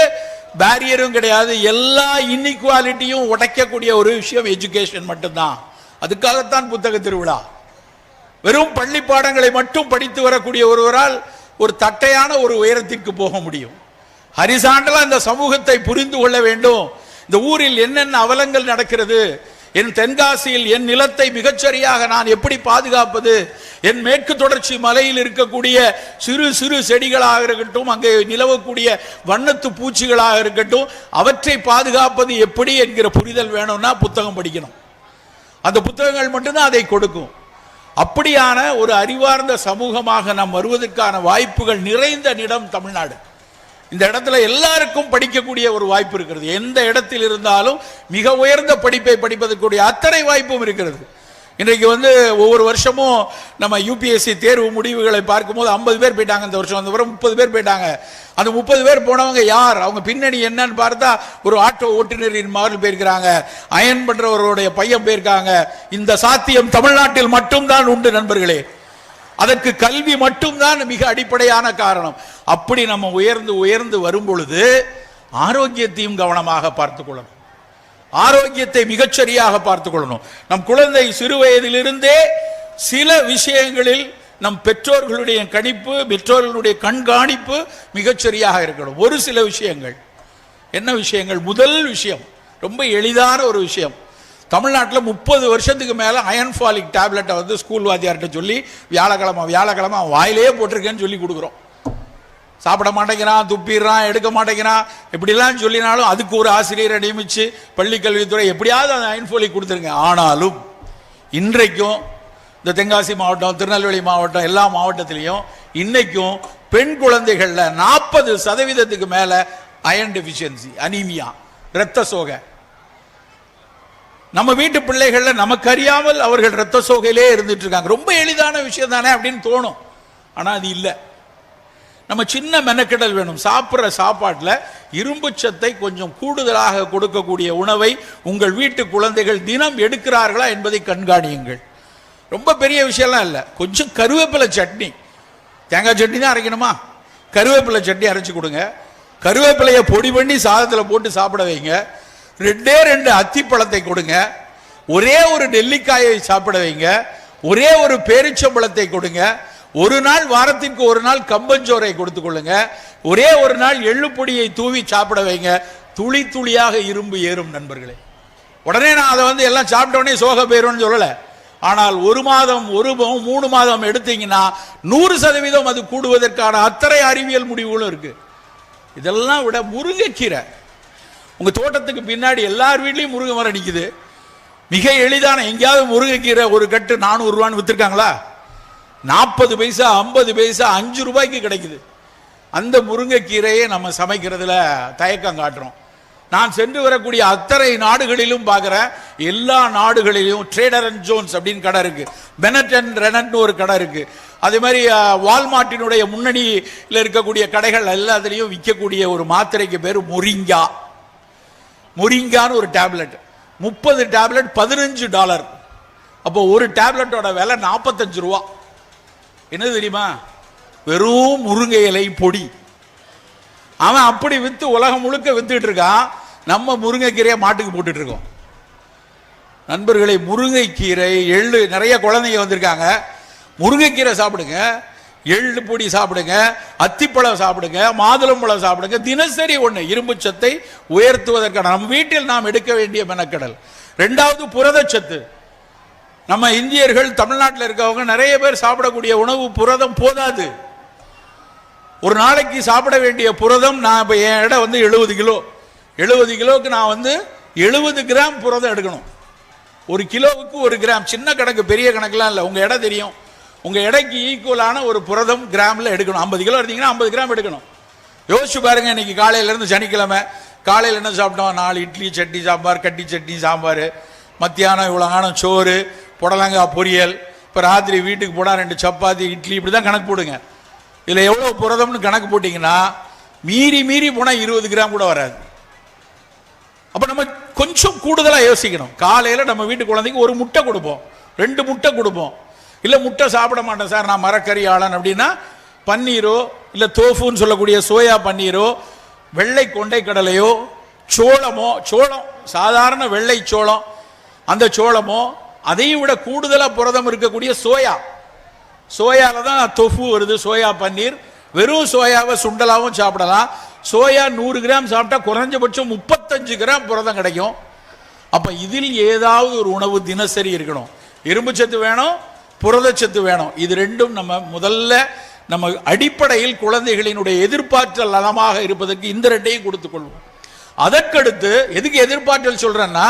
Speaker 1: பேரியரும் கிடையாது. எல்லா இன்இக்வாலிட்டியும் உடைக்கக்கூடிய ஒரு விஷயம் எஜுகேஷன் மட்டும்தான். அதுக்காகத்தான் புத்தக திருவிழா. வெறும் பள்ளி பாடங்களை மட்டும் படித்து வரக்கூடிய ஒருவரால் ஒரு தட்டையான ஒரு உயரத்திற்கு போக முடியும். ஹரிசாண்டலா இந்த சமூகத்தை புரிந்து கொள்ள வேண்டும். இந்த ஊரில் என்னென்ன அவலங்கள் நடக்கிறது, என் தென்காசியில் என் நிலத்தை மிகச்சரியாக நான் எப்படி பாதுகாப்பது, என் மேற்கு தொடர்ச்சி மலையில் இருக்கக்கூடிய சிறு சிறு செடிகளாக இருக்கட்டும், அங்கே நிலவக்கூடிய வண்ணத்து பூச்சிகளாக இருக்கட்டும், அவற்றை பாதுகாப்பது எப்படி என்கிற புரிதல் வேணும்னா புத்தகம் படிக்கணும். அந்த புத்தகங்கள் மட்டும்தான் அதை கொடுக்கும். அப்படியான ஒரு அறிவார்ந்த சமூகமாக நாம் வருவதற்கான வாய்ப்புகள் நிறைந்த இடம் தமிழ்நாடு. இந்த இடத்துல எல்லாருக்கும் படிக்கக்கூடிய ஒரு வாய்ப்பு இருக்கிறது. எந்த இடத்தில் இருந்தாலும் மிக உயர்ந்த படிப்பை படிப்பதற்குரிய அத்தனை வாய்ப்பும் இருக்கிறது. இன்றைக்கு ஒவ்வொரு வருஷமும் நம்ம UPSC தேர்வு முடிவுகளை பார்க்கும்போது 50 பேர் போயிட்டாங்க. இந்த வருஷம் 30 பேர் போயிட்டாங்க. அந்த 30 பேர் போனவங்க யார், அவங்க பின்னணி என்னன்னு பார்த்தா ஒரு ஆட்டோ ஓட்டுநரின் மகள் போயிருக்கிறாங்க, அயன் பண்றவருடைய பையன் போயிருக்காங்க. இந்த சாத்தியம் தமிழ்நாட்டில் மட்டும்தான் உண்டு நண்பர்களே. அதற்கு கல்வி மட்டும்தான் மிக அடிப்படையான காரணம். அப்படி நம்ம உயர்ந்து உயர்ந்து வரும் பொழுது ஆரோக்கியத்தையும் கவனமாக பார்த்துக் கொள்ளணும். ஆரோக்கியத்தை மிகச்சரியாக பார்த்துக் கொள்ளணும். நம் குழந்தை சிறு வயதிலிருந்தே சில விஷயங்களில் நம் பெற்றோர்களுடைய கணிப்பு, பெற்றோர்களுடைய கண்காணிப்பு மிகச்சரியாக இருக்கணும். ஒரு சில விஷயங்கள், என்ன விஷயங்கள்? முதல் விஷயம் ரொம்ப எளிதான ஒரு விஷயம். தமிழ்நாட்டில் 30 வருஷத்துக்கு மேலே அயன்ஃபாலிக் டேப்லெட்டை ஸ்கூல் வாத்தியார்கிட்ட சொல்லி வியாழக்கிழமை அவன் வாயிலே போட்டிருக்கேன்னு சொல்லி கொடுக்குறோம். சாப்பிட மாட்டேங்கிறான், துப்பிடுறான், எடுக்க மாட்டேங்கிறான், இப்படிலாம் சொல்லினாலும் அதுக்கு ஒரு ஆசிரியரை நியமித்து பள்ளிக்கல்வித்துறை எப்படியாவது அந்த அயன்ஃபாலிக் கொடுத்துருங்க. ஆனாலும் இன்றைக்கும் இந்த தென்காசி மாவட்டம், திருநெல்வேலி மாவட்டம், எல்லா மாவட்டத்திலையும் இன்னைக்கும் பெண் குழந்தைகளில் 40% மேலே அயன் டெஃபிஷியன்சி, அனீமியா, இரத்த சோகை. நம்ம வீட்டு பிள்ளைகள்ல நமக்கு அறியாமல் அவர்கள் இரத்த சோகையிலே இருந்துட்டு இருக்காங்க. ரொம்ப எளிதான விஷயம் தானே அப்படின்னு தோணும், ஆனா அது இல்லை. நம்ம சின்ன மெனக்கெடல் வேணும். சாப்பிட்ற சாப்பாட்டில் இரும்பு சத்தை கொஞ்சம் கூடுதலாக கொடுக்கக்கூடிய உணவை உங்கள் வீட்டு குழந்தைகள் தினம் எடுக்கிறார்களா என்பதை கண்காணியுங்கள். ரொம்ப பெரிய விஷயம்லாம் இல்லை. கொஞ்சம் கருவேப்பிலை சட்னி, தேங்காய் சட்னி தான் அரைக்கணுமா, கருவேப்பிலை சட்னி அரைச்சி கொடுங்க. கருவேப்பிலையை பொடி பண்ணி சாதத்தில் போட்டு சாப்பிட வைங்க. 2 அத்திப்பழத்தை கொடுங்க. ஒரே ஒரு நெல்லிக்காயை சாப்பிட வைங்க. ஒரே ஒரு பேரிச்சம்பழத்தை கொடுங்க. ஒரு நாள், வாரத்திற்கு ஒரு நாள் கம்பஞ்சோரை கொடுத்துக் கொள்ளுங்க. ஒரே ஒரு நாள் எள்ளு பொடியை தூவி சாப்பிட வைங்க. துளி துளியாக இரும்பு ஏறும் நண்பர்களே. உடனே நான் அதை எல்லாம் சாப்பிட்ட உடனே சோக போயிரும்னு சொல்லலை. ஆனால் 1 மாதம், 3 மாதம் எடுத்தீங்கன்னா 100% அது கூடுவதற்கான அத்தனை அறிவியல் முடிவுகளும் இருக்கு. இதெல்லாம் விட முருங்கைக்கீரை, உங்க தோட்டத்துக்கு பின்னாடி எல்லார் வீட்லயும் முருங்கை மரம் நிக்குது. மிக எளிதான எங்கேயாவது முருங்கைக்கீரை ஒரு கட்டு 400 ரூபான்னு வித்துருக்காங்களா? 40 பைசா 50 பைசா 5 ரூபாய்க்கு கிடைக்குது. அந்த முருங்கைக்கீரையை நம்ம சமைக்கிறதுல தயக்கம் காட்டுறோம். நான் சென்று வரக்கூடிய அத்தனை நாடுகளிலும் பார்க்கிறேன், எல்லா நாடுகளிலும் ட்ரேடர் அண்ட் ஜோன்ஸ் அப்படின்னு கடை இருக்கு, பெனட் அண்ட் ரெனட்னு ஒரு கடை இருக்கு, அதே மாதிரி வால்மார்ட்டினுடைய முன்னணியில் இருக்கக்கூடிய கடைகள் எல்லாத்துலேயும் விற்கக்கூடிய ஒரு மாத்திரைக்கு பேர் மொரிங்கா. மொரிங்கான்னு ஒரு டேப்லெட், 30 டேப்லெட் $15. அப்போ ஒரு டேப்லெட்டோட விலை 45 ரூபா. என்ன தெரியுமா? வெறும் முருங்கை இலை பொடி. அவன் அப்படி வித்து உலகம் முழுக்க வித்துட்டு இருக்கான். நம்ம முருங்கைக்கீரையை மாட்டுக்கு போட்டுட்டு இருக்கோம். நண்பர்களை, முருங்கைக்கீரை, எள்ளு, நிறைய குழந்தைங்க வந்திருக்காங்க. முருங்கைக்கீரை சாப்பிடுங்க, எள்ளு பொடி சாப்பிடுங்க, அத்திப்பழம் சாப்பிடுங்க, மாதுளம்பழம் சாப்பிடுங்க. தினசரி ஒன்று இரும்பு சத்தை உயர்த்துவதற்கான நம் வீட்டில் நாம் எடுக்க வேண்டிய மெனக்கடல். 2வது புரதச்சத்து. நம்ம இந்தியர்கள், தமிழ்நாட்டில் இருக்கவங்க நிறைய பேர் சாப்பிடக்கூடிய உணவு புரதம் போதாது. ஒரு நாளைக்கு சாப்பிட வேண்டிய புரதம், நான் இப்போ என் எடை வந்து 70 கிலோ. 70 கிலோவுக்கு நான் வந்து 70 கிராம் புரதம் எடுக்கணும். 1 கிலோவுக்கு 1 கிராம். சின்ன கணக்கு, பெரிய கணக்குலாம் இல்லை. உங்கள் எடை தெரியும். உங்கள் எடைக்கு ஈக்குவலான ஒரு புரதம் கிராமில் எடுக்கணும். 50 கிலோ எடுத்தீங்கன்னா 50 கிராம் எடுக்கணும். யோசிச்சு பாருங்க. இன்னைக்கு காலையிலேருந்து சனிக்கிழமை காலையில் என்ன சாப்பிட்டோம்? 4 இட்லி, சட்னி சாம்பார், கட்டி சட்னி சாம்பார், மத்தியானம் இவ்வளோ சோறு, புடலங்காய் பொரியல், இப்போ ராத்திரி வீட்டுக்கு போனால் 2 சப்பாத்தி, இட்லி, இப்படி தான் கணக்கு போடுங்க. இதில் எவ்வளோ புரதம்னு கணக்கு போட்டிங்கன்னா மீறி போனால் 20 கிராம் கூட வராது. அப்போ நம்ம கொஞ்சம் கூடுதலாக யோசிக்கணும். காலையில் நம்ம வீட்டு குழந்தைக்கு 1 முட்டை கொடுப்போம், 2 முட்டை கொடுப்போம். இல்லை முட்டை சாப்பிட மாட்டேன் சார், நான் மரக்கறி ஆளன் அப்படின்னா பன்னீரோ இல்லை தோஃபுன்னு சொல்லக்கூடிய சோயா பன்னீரோ, வெள்ளை கொண்டை கடலையோ, சோளமோ, சோளம் சாதாரண வெள்ளை சோளம், அந்த சோளமோ, அதையும் விட கூடுதலாக புரதம் இருக்கக்கூடிய சோயால தான் தொஃபு வருது, சோயா பன்னீர். வெறும் சோயாவை சுண்டலாவும் சாப்பிடலாம். சோயா 100 கிராம் சாப்பிட்டா குறைஞ்சபட்சம் 35 கிராம் புரதம் கிடைக்கும். அப்ப இதில் ஏதாவது ஒரு உணவு தினசரி இருக்கணும். இரும்பு சத்து வேணும், புரதச்சத்து வேணும். இது ரெண்டும் நம்ம முதல்ல நம்ம அடிப்படையில் குழந்தைகளினுடைய எதிர்பார்த்தல் நலமாக இருப்பதற்கு இந்த 2ஐயும் கொடுத்துக் கொள்வோம். அதற்கடுத்து எதுக்கு எதிர்பார்த்தல் சொல்றேன்னா,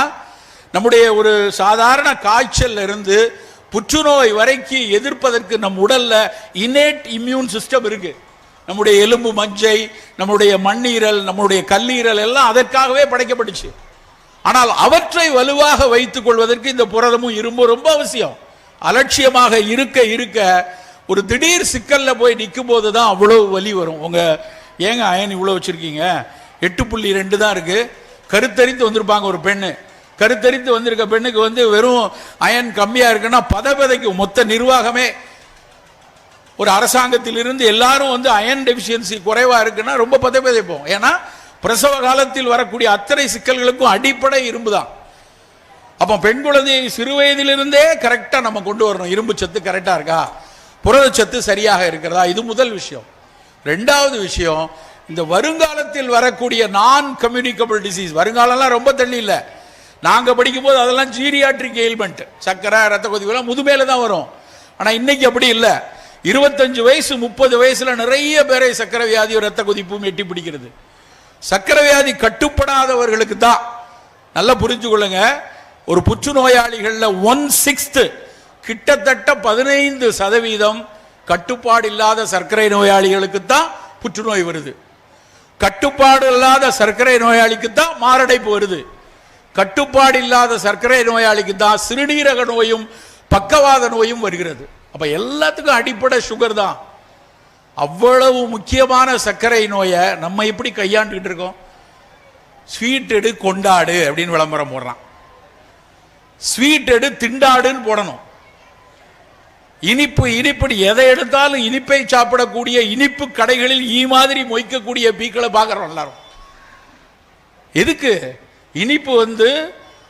Speaker 1: நம்முடைய ஒரு சாதாரண காய்ச்சல் இருந்து புற்றுநோய் வரைக்கும் எதிர்ப்பதற்கு நம் உடல்ல இன்னேட் இம்யூன் சிஸ்டம் இருக்கு. நம்முடைய எலும்பு மஞ்சை, நம்முடைய மண்ணீரல், நம்முடைய கல்லீரல் எல்லாம் அதற்காகவே படைக்கப்பட்டுச்சு. ஆனால் அவற்றை வலுவாக வைத்துக் கொள்வதற்கு இந்த புரதமும் இரும்பும் ரொம்ப அவசியம். அலட்சியமாக இருக்க ஒரு திடீர் சிக்கல்ல போய் நிற்கும் போது தான் அவ்வளவு வலி வரும். உங்க ஏங்க அயன் இவ்வளவு வச்சிருக்கீங்க? 8.2 தான் இருக்கு. கருத்தரித்து வந்திருப்பாங்க ஒரு பெண்ணு. கருத்தரித்து வந்திருக்க பெண்ணுக்கு வந்து வெறும் அயன் கம்மியா இருக்குன்னா பதப்பதைக்கு மொத்த நிர்வாகமே. ஒரு அரசாங்கத்தில் இருந்து எல்லாரும் வந்து அயன் டெபிஷியன்சி குறைவா இருக்குன்னா ரொம்ப பதப்பதைப்போம். ஏன்னா பிரசவ காலத்தில் வரக்கூடிய அத்தனை சிக்கல்களுக்கும் அடிப்படை இரும்பு தான். அப்போ பெண் குழந்தையை சிறு வயதிலிருந்தே கரெக்டா நம்ம கொண்டு வரணும். இரும்பு சத்து கரெக்டா இருக்கா, புரதச்சத்து சரியாக இருக்கிறதா, இது முதல் விஷயம். 2வது விஷயம், இந்த வருங்காலத்தில் வரக்கூடிய நான் கம்யூனிகபிள் டிசீஸ், வருங்காலம்லாம் ரொம்ப தள்ளி இல்லை. நாங்க படிக்கும் போது அதெல்லாம் ஜீரியாட்ரிக் எயில்மெண்ட், சக்கரை, ரத்த கொதிப்பு முதுமையில தான் வரும். ஆனா இன்னைக்கு அப்படி இல்லை. 25 வயசு 30 வயசுல நிறைய பேரை சக்கரை வியாதியும் ரத்த கொதிப்பும் எட்டி பிடிக்கிறது. சக்கரை வியாதி கட்டுப்படாதவர்களுக்கு தான். நல்லா புரிஞ்சு கொள்ளுங்க. ஒரு புற்றுநோயாளிகள்ல 1/6 கிட்டத்தட்ட 15% கட்டுப்பாடு இல்லாத சர்க்கரை நோயாளிகளுக்கு தான் புற்றுநோய் வருது. கட்டுப்பாடு இல்லாத சர்க்கரை நோயாளிக்கு தான் மாரடைப்பு வருது. கட்டுப்பாடு இல்லாத சர்க்கரை நோயாளிக்கு தான் சிறுநீரக நோயும் பக்கவாத நோயும் வருகிறது. அப்ப எல்லாத்துக்கும் அடிப்படை சுகர் தான். அவ்வளவு முக்கியமான சர்க்கரை நோயை நம்ம எப்படி கையாண்டுகிட்டு இருக்கோம்? ஸ்வீட் எடு கொண்டாடு அப்படின்னு விளம்பரம் போடுறான். ஸ்வீட் எடு திண்டாடுன்னு போடணும். இனிப்பு எதை எடுத்தாலும் இனிப்பை சாப்பிடக்கூடிய இனிப்பு கடைகளில் மாதிரி மொய்க்கக்கூடிய பீக்களை பார்க்கிறோம் எல்லாரும். எதுக்கு? இனிப்பு வந்து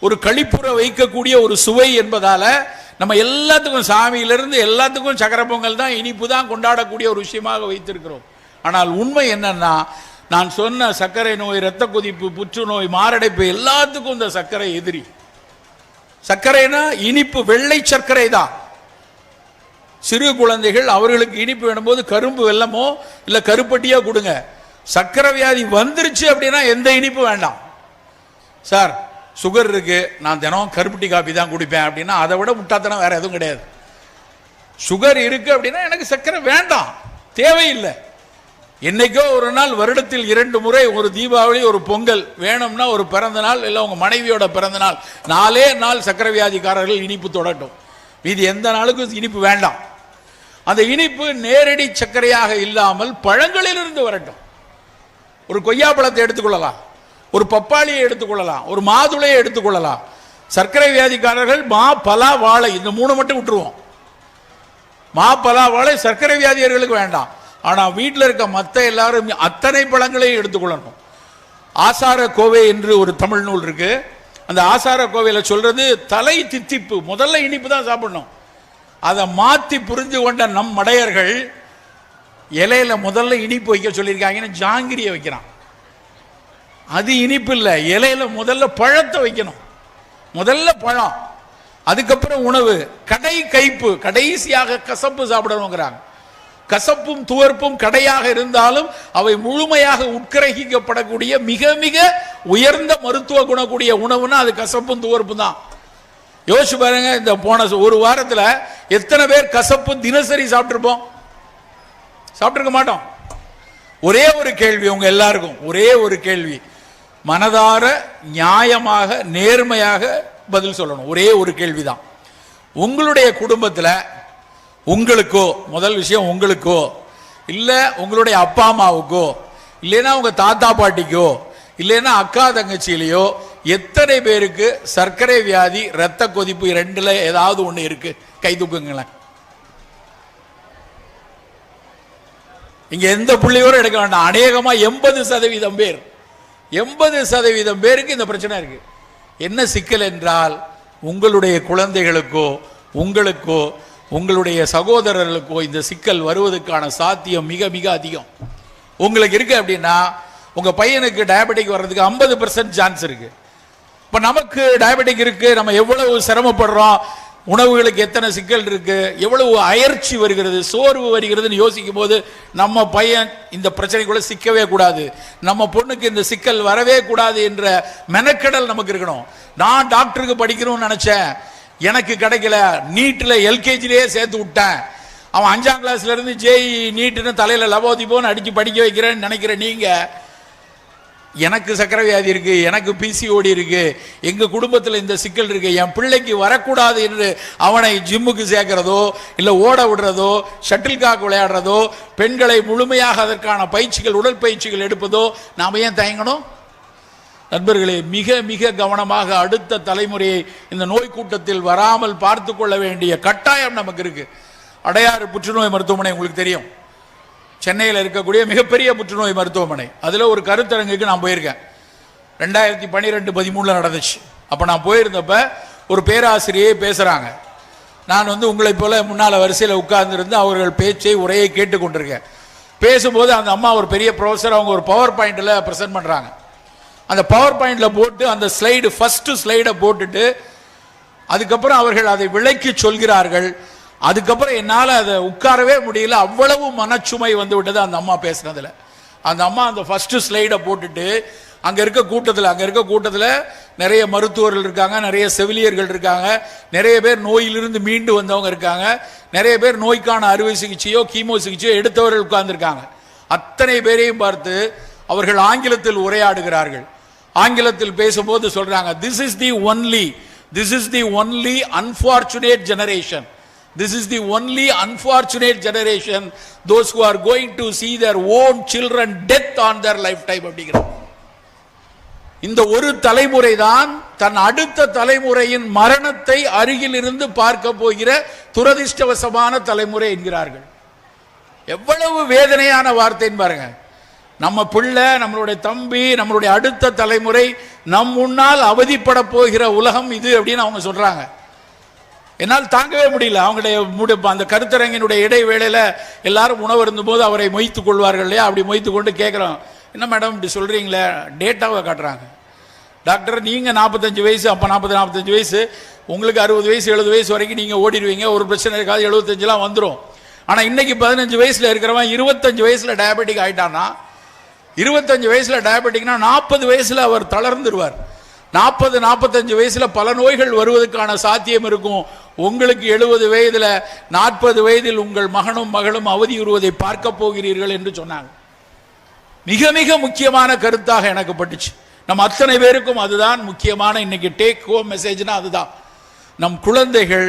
Speaker 1: ஒரு களிப்புற வைக்கக்கூடிய ஒரு சுவை என்பதால நம்ம எல்லாத்துக்கும், சாமியிலிருந்து எல்லாத்துக்கும் சக்கரை பொங்கல் தான், இனிப்பு தான் கொண்டாடக்கூடிய ஒரு விஷயமாக வைத்திருக்கிறோம். ஆனால் உண்மை என்னன்னா, நான் சொன்ன சர்க்கரை நோய், இரத்த கொதிப்பு, புற்றுநோய், மாரடைப்பு எல்லாத்துக்கும் இந்த சர்க்கரை எதிரி. சர்க்கரைனா இனிப்பு, வெள்ளை சர்க்கரை தான். சிறு குழந்தைகள் அவர்களுக்கு இனிப்பு வேணும்போது கரும்பு வெல்லமோ இல்ல கருப்பட்டியோ கொடுங்க. சர்க்கரை வியாதி வந்துருச்சு அப்படின்னா எந்த இனிப்பு வேண்டாம். சார் சுகர் இருக்கு, நான் தினம் கருப்பட்டி காப்பி தான் குடிப்பேன் அப்படின்னா அதை விட முட்டாத்தனம் வேற எதுவும் கிடையாது. சுகர் இருக்கு அப்படின்னா எனக்கு சர்க்கரை வேண்டாம், தேவையில்லை. என்னைக்கோ ஒரு நாள் வருடத்தில் 2 முறை, ஒரு தீபாவளி ஒரு பொங்கல் வேணும்னா, ஒரு பிறந்த நாள் இல்லை உங்க மனைவியோட பிறந்த நாள், 4 நாள் சர்க்கரை வியாதிக்காரர்கள் இனிப்பு தொடட்டும். இது எந்த நாளுக்கும் இனிப்பு வேண்டாம். அந்த இனிப்பு நேரடி சர்க்கரையாக இல்லாமல் பழங்களிலிருந்து வரட்டும். ஒரு கொய்யாப்பழத்தை எடுத்துக்கொள்ளலாம், ஒரு பப்பாளியை எடுத்துக்கொள்ளலாம், ஒரு மாதுளையை எடுத்துக்கொள்ளலாம். சர்க்கரை வியாதிக்காரர்கள் மா, பலா, வாழை இந்த 3 மட்டும் விட்டுருவோம். மா, பலா, வாழை சர்க்கரை வியாதியர்களுக்கு வேண்டாம். ஆனால் வீட்டில் இருக்க மற்ற எல்லாரும் அத்தனை பழங்களையும் எடுத்துக்கொள்ளணும். ஆசார கோவை என்று ஒரு தமிழ் நூல் இருக்கு. அந்த ஆசார கோவையில சொல்றது தலை தித்திப்பு, முதல்ல இனிப்பு தான் சாப்பிடணும். அதை மாத்தி புரிந்து கொண்ட நம் மடையர்கள் இலையில முதல்ல இனிப்பு வைக்க சொல்லியிருக்காங்கன்னு ஜாங்கிரியை வைக்கிறான். அது இனிப்பு இல்லை, இலையில முதல்ல பழத்தை வைக்கணும். முதல்ல பழம், அதுக்கப்புறம் உணவு, கடை கைப்பு, கடைசியாக கசப்பு சாப்பிடணுங்கிறாங்க. கசப்பும் துவர்ப்பும் கடையாக இருந்தாலும் அவை முழுமையாக உட்கிரகிக்கப்படக்கூடிய மிக மிக உயர்ந்த மருத்துவ குணக்கூடிய உணவுனா அது கசப்பும் துவர்ப்பும் தான். யோசிச்சு பாருங்க, இந்த போன ஒரு வாரத்தில் எத்தனை பேர் கசப்பு தினசரி சாப்பிட்டுருப்போம்? சாப்பிட்டுருக்க மாட்டோம். ஒரே ஒரு கேள்வி உங்க எல்லாருக்கும், ஒரே ஒரு கேள்வி, மனதார நியாயமாக நேர்மையாக பதில் சொல்லணும். ஒரே ஒரு கேள்விதான். உங்களுடைய குடும்பத்தில் உங்களுக்கோ, முதல் விஷயம் உங்களுக்கோ, இல்லை உங்களுடைய அப்பா அம்மாவுக்கோ, இல்லைன்னா உங்க தாத்தா பாட்டிக்கோ, இல்லைன்னா அக்கா தங்கச்சியிலையோ எத்தனை பேருக்கு சர்க்கரை வியாதி, இரத்த கொதிப்பு 2ல ஏதாவது ஒன்று இருக்கு? கை தூக்குங்களேன். இங்க எந்த புள்ளியோரும் எடுக்க வேண்டாம். அநேகமா 80% பேர், 80% பேருக்கு இந்த பிரச்சனை இருக்கு. என்ன சிக்கல் என்றால், உங்களுடைய குழந்தைகளுக்கோ, உங்களுக்கோ, உங்களுடைய சகோதரர்களுக்கோ இந்த சிக்கல் வருவதற்கான சாத்தியம் மிக மிக அதிகம். உங்களுக்கு இருக்கு அப்படின்னா, உங்க பையனுக்கு டயபெட்டிக் வர்றதுக்கு 50% சான்ஸ் இருக்கு. இப்ப நமக்கு டயபெட்டிக் இருக்கு, நம்ம எவ்வளவு சிரமப்படுறோம், உணவுகளுக்கு எத்தனை சிக்கல் இருக்கு, எவ்வளவு அயற்சி வருகிறது, சோர்வு வருகிறதுன்னு யோசிக்கும் போது நம்ம பையன் இந்த பிரச்சனைக்குள்ள சிக்கவே கூடாது, நம்ம பொண்ணுக்கு இந்த சிக்கல் வரவே கூடாது என்ற மெனக்கடல் நமக்கு இருக்கணும். நான் டாக்டருக்கு படிக்கணும்னு நினைச்சேன், எனக்கு கிடைக்கல, நீட்டில் எல்கேஜிலேயே சேர்த்து விட்டேன், அவன் 5ஆம் கிளாஸ்ல இருந்து ஜேஇ நீட்டுன்னு தலையில லவோதிபோன்னு அடிச்சு படிக்க வைக்கிறேன்னு நினைக்கிற நீங்க, எனக்கு சக்கரை வியாதி இருக்கு, எனக்கு பிசிஓடி இருக்கு, எங்க குடும்பத்தில் இந்த சிக்கல் இருக்கு, என் பிள்ளைக்கு வரக்கூடாது என்று அவனை ஜிம்முக்கு சேர்க்கிறதோ, இல்லை ஓட விடுறதோ, ஷட்டில் காக் விளையாடுறதோ, பெண்களை முழுமையாக அதற்கான பயிற்சிகள், உடற்பயிற்சிகள் எடுப்பதோ நாம ஏன் தயங்கணும்? நண்பர்களே, மிக மிக கவனமாக அடுத்த தலைமுறையை இந்த நோய் கூட்டத்தில் வராமல் பார்த்து கொள்ள வேண்டிய கட்டாயம் நமக்கு இருக்கு. அடையாறு புற்றுநோய் மருத்துவமனை உங்களுக்கு தெரியும், சென்னையில் இருக்கக்கூடிய மிகப்பெரிய புற்றுநோய் மருத்துவமனை. அதில் ஒரு கருத்தரங்குக்கு நான் போயிருக்கேன். 2012-13 நடந்துச்சு. அப்போ நான் போயிருந்தப்ப ஒரு பேராசிரியை பேசுகிறாங்க. நான் உங்களைப் போல முன்னால் வரிசையில் உட்கார்ந்துருந்து அவர்கள் பேச்சை, உரையை கேட்டுக்கொண்டிருக்கேன். பேசும்போது அந்த அம்மா ஒரு பெரிய ப்ரொஃபஸர், அவங்க ஒரு பவர் பாயிண்டில் ப்ரெசென்ட் பண்ணுறாங்க. அந்த பவர் பாயிண்டில் போட்டு அந்த ஸ்லைடு, ஃபர்ஸ்ட் ஸ்லைடை போட்டுட்டு அதுக்கப்புறம் அவர்கள் அதை விளக்கி சொல்கிறார்கள். அதுக்கப்புறம் என்னால் அதை உட்காரவே முடியல, அவ்வளவு மனச்சுமை வந்து விட்டது அந்த அம்மா பேசுனதுல. அந்த அம்மா அந்த ஃபர்ஸ்ட் ஸ்லைடை போட்டுட்டு அங்கே இருக்க கூட்டத்தில் நிறைய மருத்துவர்கள் இருக்காங்க, நிறைய செவிலியர்கள் இருக்காங்க, நிறைய பேர் நோயிலிருந்து மீண்டு வந்தவங்க இருக்காங்க, நிறைய பேர் நோய்க்கான அறுவை சிகிச்சையோ கீமோ சிகிச்சையோ எடுத்தவர்கள் உட்கார்ந்துருக்காங்க. அத்தனை பேரையும் பார்த்து அவர்கள் ஆங்கிலத்தில் உரையாடுகிறார்கள். ஆங்கிலத்தில் பேசும்போது சொல்றாங்க, this is the only unfortunate generation. This is the only unfortunate generation, those who are going to see their own children death on their lifetime அப்படிங்கிறார். இந்த ஒரு தலைமுறை தான் தன் அடுத்த தலைமுறையின் மரணத்தை அருகில் இருந்து பார்க்க போகிற துரதிர்ஷ்டவசமான தலைமுறை என்கிறார்கள். எவ்வளவு வேதனையான வார்த்தைன்னு பாருங்க. நம்ம பிள்ளை, நம்மளுடைய தம்பி, நம்மளுடைய அடுத்த தலைமுறை நம் முன்னால் அவதிப்பட போகிற உலகம் இது அப்படின்னு அவங்க சொல்றாங்க. என்னால் தாங்கவே முடியல. அவங்களுடைய அந்த கருத்தரங்கினுடைய இடைவேளையில எல்லாரும் உணவு இருந்தும் போது அவரை மொய்த்துக் கொள்வார்கள் இல்லையா, அப்படி மொய்த்து கொண்டு கேட்கிறோம், என்ன மேடம் இப்படி சொல்றீங்களே? டேட்டாவை காட்டுறாங்க. டாக்டர், நீங்க 45 வயசு, அப்ப 45 வயசு, உங்களுக்கு 60 வயசு 70 வயசு வரைக்கும் நீங்க ஓடிடுவீங்க, ஒரு பிரச்சனை இருக்காது, 75 வந்துடும். ஆனா இன்னைக்கு 15 வயசுல இருக்கிறவன் 25 வயசுல டயபெட்டிக் ஆயிட்டான்னா, 25 வயசுல டயபெட்டிக்னா 40 வயசுல அவர் தளர்ந்துருவார். 40-45 வயசுல பல நோய்கள் வருவதற்கான சாத்தியம் இருக்கும். உங்களுக்கு 70 வயதுல 40 வயதில் உங்கள் மகனும் மகளும் அவதியுறுவதை பார்க்க போகிறீர்கள் என்று சொன்னாங்க. மிக மிக முக்கியமான கருத்தாக எனக்கு பட்டுச்சு. நம்ம அத்தனை பேருக்கும் அதுதான் முக்கியமான இன்னைக்கு டேக் ஹோம் மெசேஜ்னா அதுதான். நம் குழந்தைகள்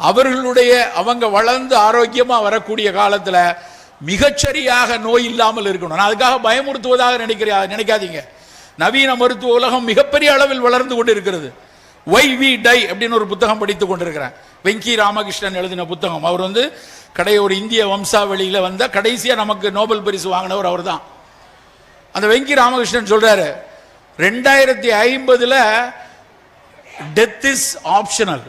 Speaker 1: அவர்களுடைய அவங்க வளர்ந்து ஆரோக்கியமா வரக்கூடிய காலத்துல மிகச்சரியாக நோய் இல்லாமல் இருக்கணும். நான் அதுக்காக பயமுறுத்துவதாக நினைக்காதீங்க. நவீன மருத்துவ உலகம் மிகப்பெரிய அளவில் வளர்ந்து கொண்டு இருக்கிறது. வை வி டை அப்படின்னு ஒரு புத்தகம் படித்துக் கொண்டிருக்கிறேன். வெங்கி ராமகிருஷ்ணன் எழுதின புத்தகம். அவர் ஒரு இந்திய வம்சாவளியில வந்த கடைசியா நமக்கு நோபல் பரிசு வாங்கினவர் அவர் தான். அந்த வெங்கி ராமகிருஷ்ணன் சொல்றாரு 2050 டெத் இஸ் ஆப்ஷனல்.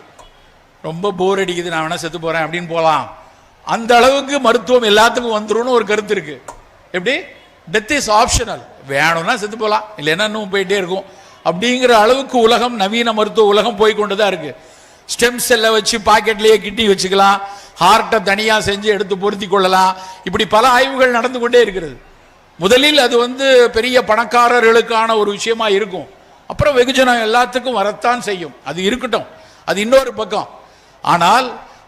Speaker 1: ரொம்ப போர் அடிக்குது, நான் வேணா செத்து போறேன் அப்படின்னு போலாம். அந்த அளவுக்கு மருத்துவம் எல்லாத்துக்கும் வந்துரும்னு ஒரு கருத்து இருக்கு. எப்படி? டெத் இஸ் ஆப்ஷனல், வேணும்னா செத்து போலாம், இல்லைன்னா இன்னும் போயிட்டே இருக்கும் அப்படிங்கிற அளவுக்கு உலகம், நவீன மருத்துவ உலகம் போய்கொண்டுதான் இருக்கு. ஸ்டெம் செல்லை வச்சு பாக்கெட்லயே கிட்டி வச்சுக்கலாம், ஹார்ட்டை தனியா செஞ்சு எடுத்து பொருத்தி கொள்ளலாம். இப்படி பல ஆய்வுகள் நடந்து கொண்டே இருக்கிறது. முதலில் அது பெரிய பணக்காரர்களுக்கான ஒரு விஷயமா இருக்கும். அப்புறம் வெகுஜனம் எல்லாத்துக்கும் வரத்தான் செய்யும். அது இருக்கட்டும், அது இன்னொரு பக்கம். ஆனால்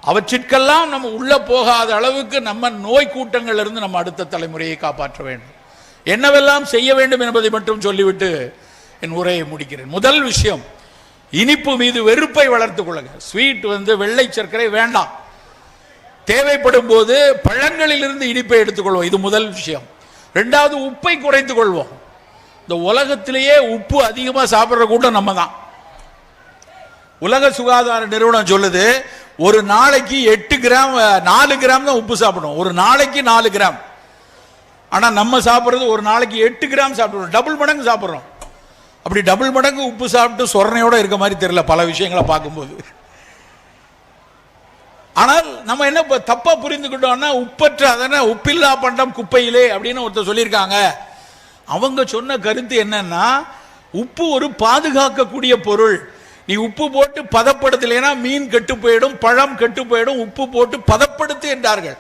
Speaker 1: அவற்றிற்கெல்லாம் நம்ம உள்ள போகாத அளவுக்கு நம்ம நோய் கூட்டங்கள் இருந்து நம்ம அடுத்த தலைமுறையை காப்பாற்ற வேண்டும். என்னவெல்லாம் செய்ய வேண்டும் என்பதை மட்டும் சொல்லிவிட்டு என் உரையை முடிக்கிறேன். முதல் விஷயம், இனிப்பு மீது வெறுப்பை வளர்த்துக் கொள்ளுங்க. ஸ்வீட் வெள்ளை சர்க்கரை வேண்டாம். தேவைப்படும் போது பழங்களில் இருந்து இனிப்பை எடுத்துக்கொள்வோம். இது முதல் விஷயம். ரெண்டாவது, உப்பை குறைத்துக் கொள்வோம். இந்த உலகத்திலேயே உப்பு அதிகமாக சாப்பிட்ற கூட்டம் நம்ம தான். உலக சுகாதார நிறுவனம் சொல்லுது ஒரு நாளைக்கு 8 கிராம் 4 கிராம் தான் உப்பு சாப்பிடணும். ஒரு நாளைக்கு 4 கிராம். ஆனா நம்ம சாப்பிட்றது ஒரு நாளைக்கு 8 கிராம் சாப்பிடுறோம். டபுள் மடங்கு சாப்பிட்றோம். அப்படி டபுள் மடங்கு உப்பு சாப்பிட்டு சொரணையோட இருக்க மாதிரி தெரியல பல விஷயங்களை பார்க்கும்போது. ஆனால் நம்ம என்ன தப்பா புரிந்துக்கிட்டோம்னா, உப்பற்ற அதன உப்பில்லா பண்டம் குப்பையிலே அப்படின்னு ஒருத்தர் சொல்லியிருக்காங்க. அவங்க சொன்ன கருத்து என்னன்னா, உப்பு ஒரு பாதுகாக்கக்கூடிய பொருள். நீ உப்பு போட்டு பதப்படுத்தலைன்னா மீன் கெட்டு போயிடும், பழம் கெட்டு போயிடும். உப்பு போட்டு பதப்படுத்து என்றார்கள்.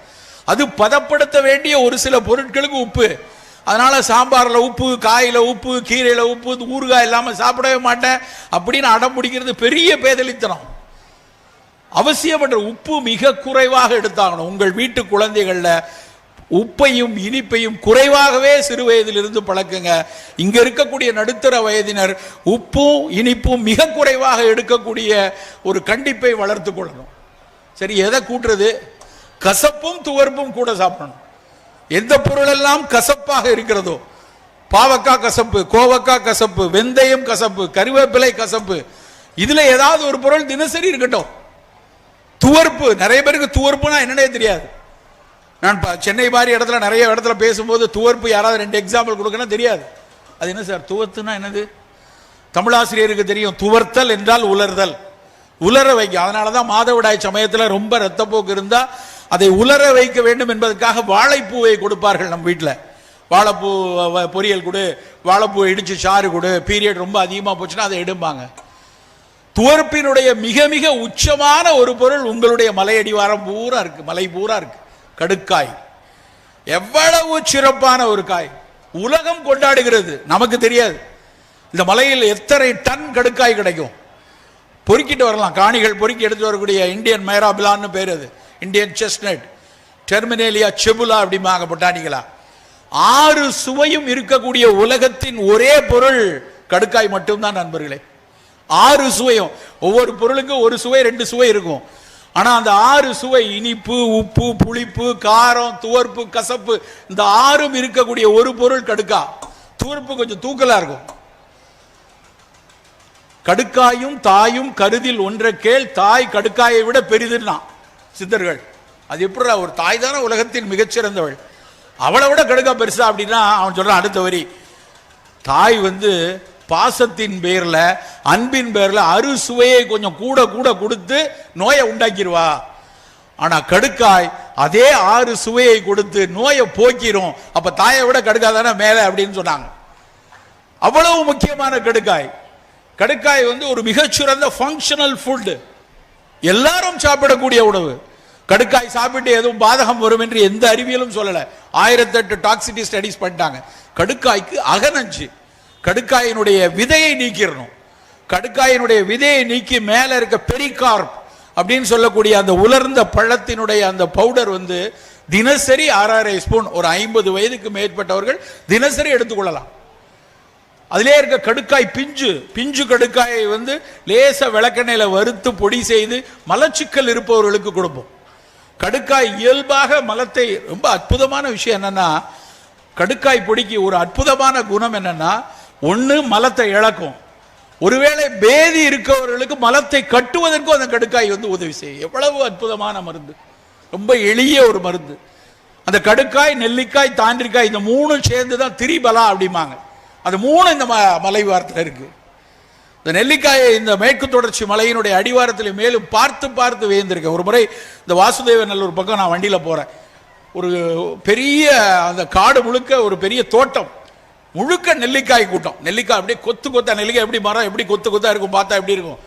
Speaker 1: அது பதப்படுத்த வேண்டிய ஒரு சில பொருட்களுக்கு உப்பு. அதனால சாம்பார்ல உப்பு, காயில உப்பு, கீரையில உப்பு, ஊறுகாய் இல்லாம சாப்பிடவே மாட்டேன் அப்படின்னு அடம் பிடிக்கிறது பெரிய பேதலித்தனம். அவசியமற்ற உப்பு மிக குறைவாக எடுத்தாகணும். உங்கள் வீட்டு குழந்தைகள்ல உப்பையும் இனிப்பையும் குறைவாகவே சிறு வயதிலிருந்து பழக்குங்க. இங்க இருக்கக்கூடிய நடுத்தர வயதினர் உப்பும் இனிப்பும் மிக குறைவாக எடுக்கக்கூடிய ஒரு கண்டிப்பை வளர்த்து கொள்ளணும். சரி, எதை கூட்டுறது? கசப்பும் துவர்ப்பும் கூட சாப்பிடணும். எந்த பொருளெல்லாம் கசப்பாக இருக்கிறதோ, பாவக்காய் கசப்பு, கோவக்காய் கசப்பு, வெந்தயம் கசப்பு, கறிவேப்பிலை கசப்பு, இதுல ஏதாவது ஒரு பொருள் தினசரி இருக்கட்டும். துவர்ப்பு, நிறைய பேருக்கு துவர்ப்புனா என்னன்னே தெரியாது. நான் சென்னை மாதிரி இடத்துல நிறைய இடத்துல பேசும்போது துவர்ப்பு யாராவது 2 எக்ஸாம்பிள் கொடுக்கணும் தெரியாது. அது என்ன சார் துவர்த்துனா என்னது? தமிழாசிரியருக்கு தெரியும். துவர்த்தல் என்றால் உலர்தல், உலர வைக்க. அதனாலதான் மாதவிடாய் சமயத்தில் ரொம்ப ரத்தப்போக்கு இருந்தா அதை உலர வைக்க வேண்டும் என்பதற்காக வாழைப்பூவை கொடுப்பார்கள். நம்ம வீட்டில் வாழைப்பூ பொரியல் கொடு, வாழைப்பூவை இடிச்சு சாறு கொடு, பீரியட் ரொம்ப அதிகமாக போச்சுன்னா அதை எடுப்பாங்க. துவர்ப்பினுடைய மிக மிக உச்சமான ஒரு பொருள் உங்களுடைய மலையடிவாரம் பூரா இருக்கு, மலை பூரா இருக்கு, கடுக்காய். எவ்வளவு சிறப்பான ஒரு காய், உலகம் கொண்டாடுகிறது, நமக்கு தெரியாது. இந்த மலையில் எத்தனை டன் கடுக்காய் கிடைக்கும், பொறுக்கிட்டு வரலாம். காணிகள் பொறுக்கி எடுத்து வரக்கூடிய இந்தியன் மைராபிலான்னு பேர், அது இந்தியன் செஸ்னட், டெர்மினேலியா செபுலா அப்படிம்பாங்க பொட்டானிக்கலா. 6 சுவையும் இருக்கக்கூடிய உலகத்தின் ஒரே பொருள் கடுக்காய் மட்டும்தான் நண்பர்களே. 6 சுவையும், ஒவ்வொரு பொருளுக்கும் ஒரு சுவை 2 சுவை இருக்கும். ஆனா அந்த 6 சுவை, இனிப்பு, உப்பு, புளிப்பு, காரம், துவர்ப்பு, கசப்பு, இந்த 6ம் இருக்கக்கூடிய ஒரு பொருள் கடுக்கா. துவர்ப்பு கொஞ்சம் தூக்கலா இருக்கும். கடுக்காயும் தாயும் கருதில் ஒன்றை கேள், தாய் கடுக்காயை விட பெரிதுன்னா சித்தர்கள். அது எப்படி? ஒரு தாய் தானே உலகத்தின் மிகச்சிறந்தவள், அவளை விட கடுக்கா பெருசா அப்படின்னா அவன் சொல்றான் அடுத்த வரி, தாய் பாசத்தின் பேர்ல, அன்பின் பேர்ல அறுசுவையை கொஞ்சம் கூட கூட கொடுத்து நோயை உண்டாக்கிடுவா. ஆனா கடுக்காய் அதே 6 சுவையை கொடுத்து நோயை போக்கிரும். அப்ப தாயை விட கடுக்காய் தானே மேல அப்படின்னு சொன்னாங்க. அவ்வளவு முக்கியமான கடுக்காய். கடுக்காய் ஒரு மிகச்சிறந்த ஃபங்க்ஷனல் ஃபுட், எல்லாரும் சாப்பிடக்கூடிய உணவு. கடுக்காய் சாப்பிட்டு எதுவும் பாதகம் வரும் என்று எந்த அறிவியலும் சொல்லல. 1008 டாக்ஸிட்டி ஸ்டடிஸ் பண்ணிட்டாங்க. கடுக்காய்க்கு அகநஞ்சு, கடுக்காயினுடைய விதையை நீக்கிடணும். கடுக்காயினுடைய விதையை நீக்கி மேல இருக்க பெரிகார்ப் அப்படின்னு சொல்லக்கூடிய அந்த உலர்ந்த பழத்தினுடைய அந்த பவுடர் வந்து தினசரி 6.5 ஸ்பூன், ஒரு 50 வயதுக்கு மேற்பட்டவர்கள் தினசரி எடுத்துக்கொள்ளலாம். அதிலே இருக்க கடுக்காய் பிஞ்சு கடுக்காயை வந்து லேச விளக்கெண்ணெயில வறுத்து பொடி செய்து மலச்சிக்கல் இருப்பவர்களுக்கு கொடுப்போம். கடுக்காய் இயல்பாக மலத்தை, ரொம்ப அற்புதமான விஷயம் என்னன்னா, கடுக்காய் பொடிக்கு ஒரு அற்புதமான குணம் என்னன்னா, ஒன்று மலத்தை இழக்கும், ஒருவேளை பேதி இருக்கவர்களுக்கு மலத்தை கட்டுவதற்கும் அந்த கடுக்காய் வந்து உதவி செய்யும். எவ்வளவு அற்புதமான மருந்து, ரொம்ப எளிய ஒரு மருந்து. அந்த கடுக்காய், நெல்லிக்காய், தாண்டிக்காய் இந்த மூணும் சேர்ந்து தான் திரிபலா அப்படிம்பாங்க. அது மூணு இந்த மலைவாரத்தில் இருக்கு. இந்த நெல்லிக்காயை இந்த மேற்கு தொடர்ச்சி மலையினுடைய அடிவாரத்தில் மேலும் பார்த்து பார்த்து வேந்திருக்கேன். ஒரு முறை இந்த வாசுதேவ நல்லூர் பக்கம் நான் வண்டியில் போறேன். ஒரு பெரிய அந்த காடு முழுக்க ஒரு பெரிய தோட்டம் முழுக்க நெல்லிக்காய் கூட்டம். நெல்லிக்காய் அப்படியே கொத்து கொத்தா, நெல்லிக்காய் எப்படி மரம் எப்படி கொத்து கொத்தா இருக்கும், பார்த்தா எப்படி இருக்கும்.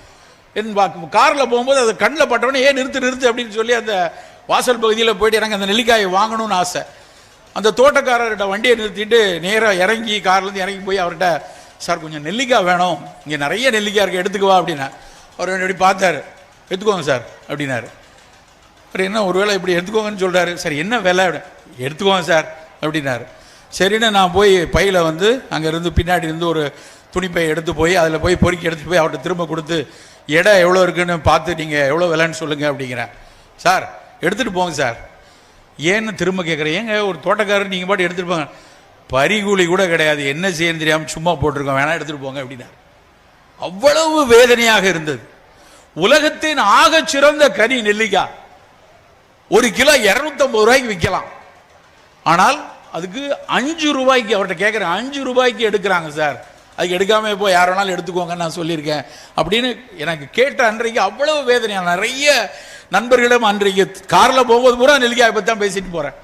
Speaker 1: என் காரில் போகும்போது அது கண்ணில் பட்டவொடனே ஏன் நிறுத்து அப்படின்னு சொல்லி அந்த வாசல் பகுதியில் போயிட்டு எனக்கு அந்த நெல்லிக்காயை வாங்கணும்னு ஆசை. அந்த தோட்டக்காரர்கிட்ட வண்டியை நிறுத்திட்டு நேராக இறங்கி கார்லேருந்து இறங்கி போய் அவர்கிட்ட, சார் கொஞ்சம் நெல்லிக்காய் வேணும், இங்கே நிறைய நெல்லிக்காய் இருக்குது எடுத்துக்குவா அப்படின்னா. அவர் எப்படி பார்த்தாரு, எடுத்துக்கோங்க சார் அப்படின்னாரு. அவர் என்ன ஒருவேளை இப்படி எடுத்துக்கோங்கன்னு சொல்கிறாரு, சரி என்ன விலை, எடுத்துக்கோங்க சார் அப்படின்னாரு. சரின்னு நான் போய் பையில் வந்து அங்கேருந்து பின்னாடி இருந்து ஒரு துணிப்பை எடுத்து போய் அதில் போய் பொறுக்கி எடுத்துகிட்டு போய் அவர்கிட்ட திரும்ப கொடுத்து, எடை எவ்வளோ இருக்குன்னு பார்த்து நீங்கள் எவ்வளோ விலைன்னு சொல்லுங்கள் அப்படிங்கிறேன். சார் எடுத்துகிட்டு போங்க சார். ஏன்னு திரும்ப கேட்குறேன். ஏங்க ஒரு தோட்டக்காரர் நீங்கள் பாட்டு எடுத்துகிட்டு போங்க, பறிகூலி கூட கிடையாது, என்ன செய்யணும் தெரியாமல் சும்மா போட்டிருக்கோம், வேணா எடுத்துகிட்டு போங்க அப்படின்னா. அவ்வளவு வேதனையாக இருந்தது. உலகத்தின் ஆக சிறந்த கனி நெல்லிக்காய் 1 கிலோ 250 ரூபாய்க்கு விற்கலாம். ஆனால் அதுக்கு 5 ரூபாய்க்கு, அவர்கிட்ட கேட்குறேன், 5 ரூபாய்க்கு எடுக்கிறாங்க சார், அதுக்கு எடுக்காம இப்போ யார் வேணாலும் எடுத்துக்கோங்க நான் சொல்லியிருக்கேன் அப்படின்னு எனக்கு கேட்ட அன்றைக்கு அவ்வளவு வேதனையாக. நிறைய நண்பர்களிடம் அன்றைக்கு காரில் போகும்போது பூரா நெல்லிக்காயை பற்றி தான் பேசிட்டு போகிறேன்.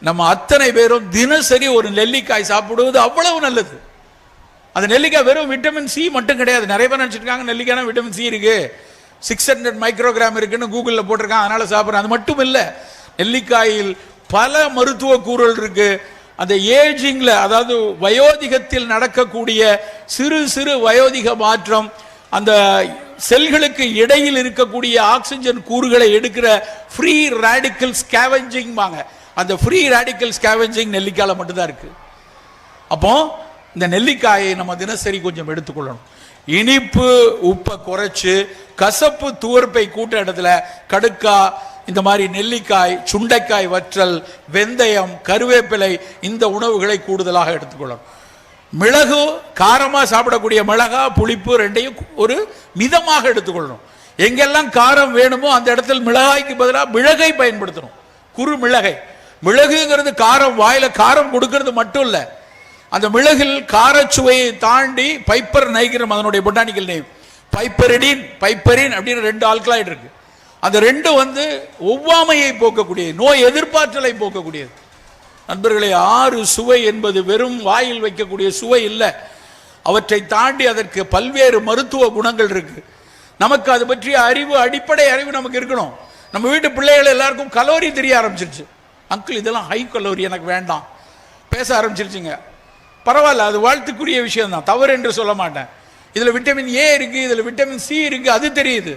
Speaker 1: நம்ம அத்தனை பேரும் தினசரி ஒரு நெல்லிக்காய் சாப்பிடுவது அவ்வளவு நல்லது. அந்த நெல்லிக்காய் வெறும் விட்டமின் சி மட்டும் கிடையாது. நிறைய பேர் நினச்சிருக்காங்க நெல்லிக்காய் விட்டமின் சி இருக்கு, 600 மைக்ரோகிராம் இருக்குன்னு கூகுளில் போட்டிருக்காங்க, அதனால சாப்பிட்றேன். அது மட்டும் இல்லை, நெல்லிக்காயில் பல மருத்துவ கூறுகள் இருக்கு. அந்த ஏஜிங்ல, அதாவது வயோதிகத்தில் நடக்கக்கூடிய சிறு சிறு வயோதிக மாற்றம், அந்த செல்களுக்கு இடையில் இருக்கக்கூடிய ஆக்சிஜன் கூறுகளை எடுக்கிற ஃப்ரீ ரேடிக்கல் ஸ்கேவெஞ்சிங் வாங்க, அந்த ஃப்ரீ ரேடிக்கல் ஸ்கேவெஞ்சிங் நெல்லிக்காயில மட்டும்தான் இருக்கு. அப்போ இந்த நெல்லிக்காயை நம்ம தினசரி கொஞ்சம் எடுத்துக்கொள்ளணும். இனிப்பு உப்பை குறைச்சு கசப்பு துவர்ப்பை கூட்ட இடத்துல கடுக்காய், இந்த மாதிரி நெல்லிக்காய், சுண்டைக்காய் வற்றல், வெந்தயம், கருவேப்பிலை இந்த உணவுகளை கூடுதலாக எடுத்துக்கொள்ளணும். மிளகு, காரமாக சாப்பிடக்கூடிய மிளகா புளிப்பு ரெண்டையும் ஒரு மிதமாக எடுத்துக்கொள்ளணும். எங்கெல்லாம் காரம் வேணுமோ அந்த இடத்தில் மிளகாய்க்கு பதிலாக மிளகை பயன்படுத்தணும், குறு மிளகை. மிளகுங்கிறது காரம், வாயில காரம் கொடுக்கறது மட்டும் இல்லை, அந்த மிளகில் காரச்சுவையை தாண்டி பைப்பர் நைகிரம் அதனுடைய பொட்டானிக்கல் நேம், பைப்பரிடின் பைப்பரின் அப்படின்னு 2 ஆல்கலாய்டு இருக்கு. அந்த 2 வந்து ஒவ்வாமையை போக்கக்கூடியது, நோய் எதிர்ப்பாற்றலை போக்கக்கூடியது. நண்பர்களே, 6 சுவை என்பது வெறும் வாயில் வைக்கக்கூடிய சுவை இல்லை, அவற்றை தாண்டி அதற்கு பல்வேறு மருத்துவ குணங்கள் இருக்கு. நமக்கு அது பற்றிய அறிவு, அடிப்படை அறிவு நமக்கு இருக்கணும். நம்ம வீட்டு பிள்ளைகள் எல்லாருக்கும் கலோரி தெரிய ஆரம்பிச்சிருச்சு. அங்கிள் இதெல்லாம் ஹை கலோரி, எனக்கு வேண்டாம் பேச ஆரம்பிச்சிருச்சுங்க. பரவாயில்ல, அது வாழ்த்துக்குரிய விஷயம் தான், தவறு என்று சொல்ல மாட்டேன். இதில் விட்டமின் ஏ இருக்கு, இதில் விட்டமின் சி இருக்கு, அது தெரியுது.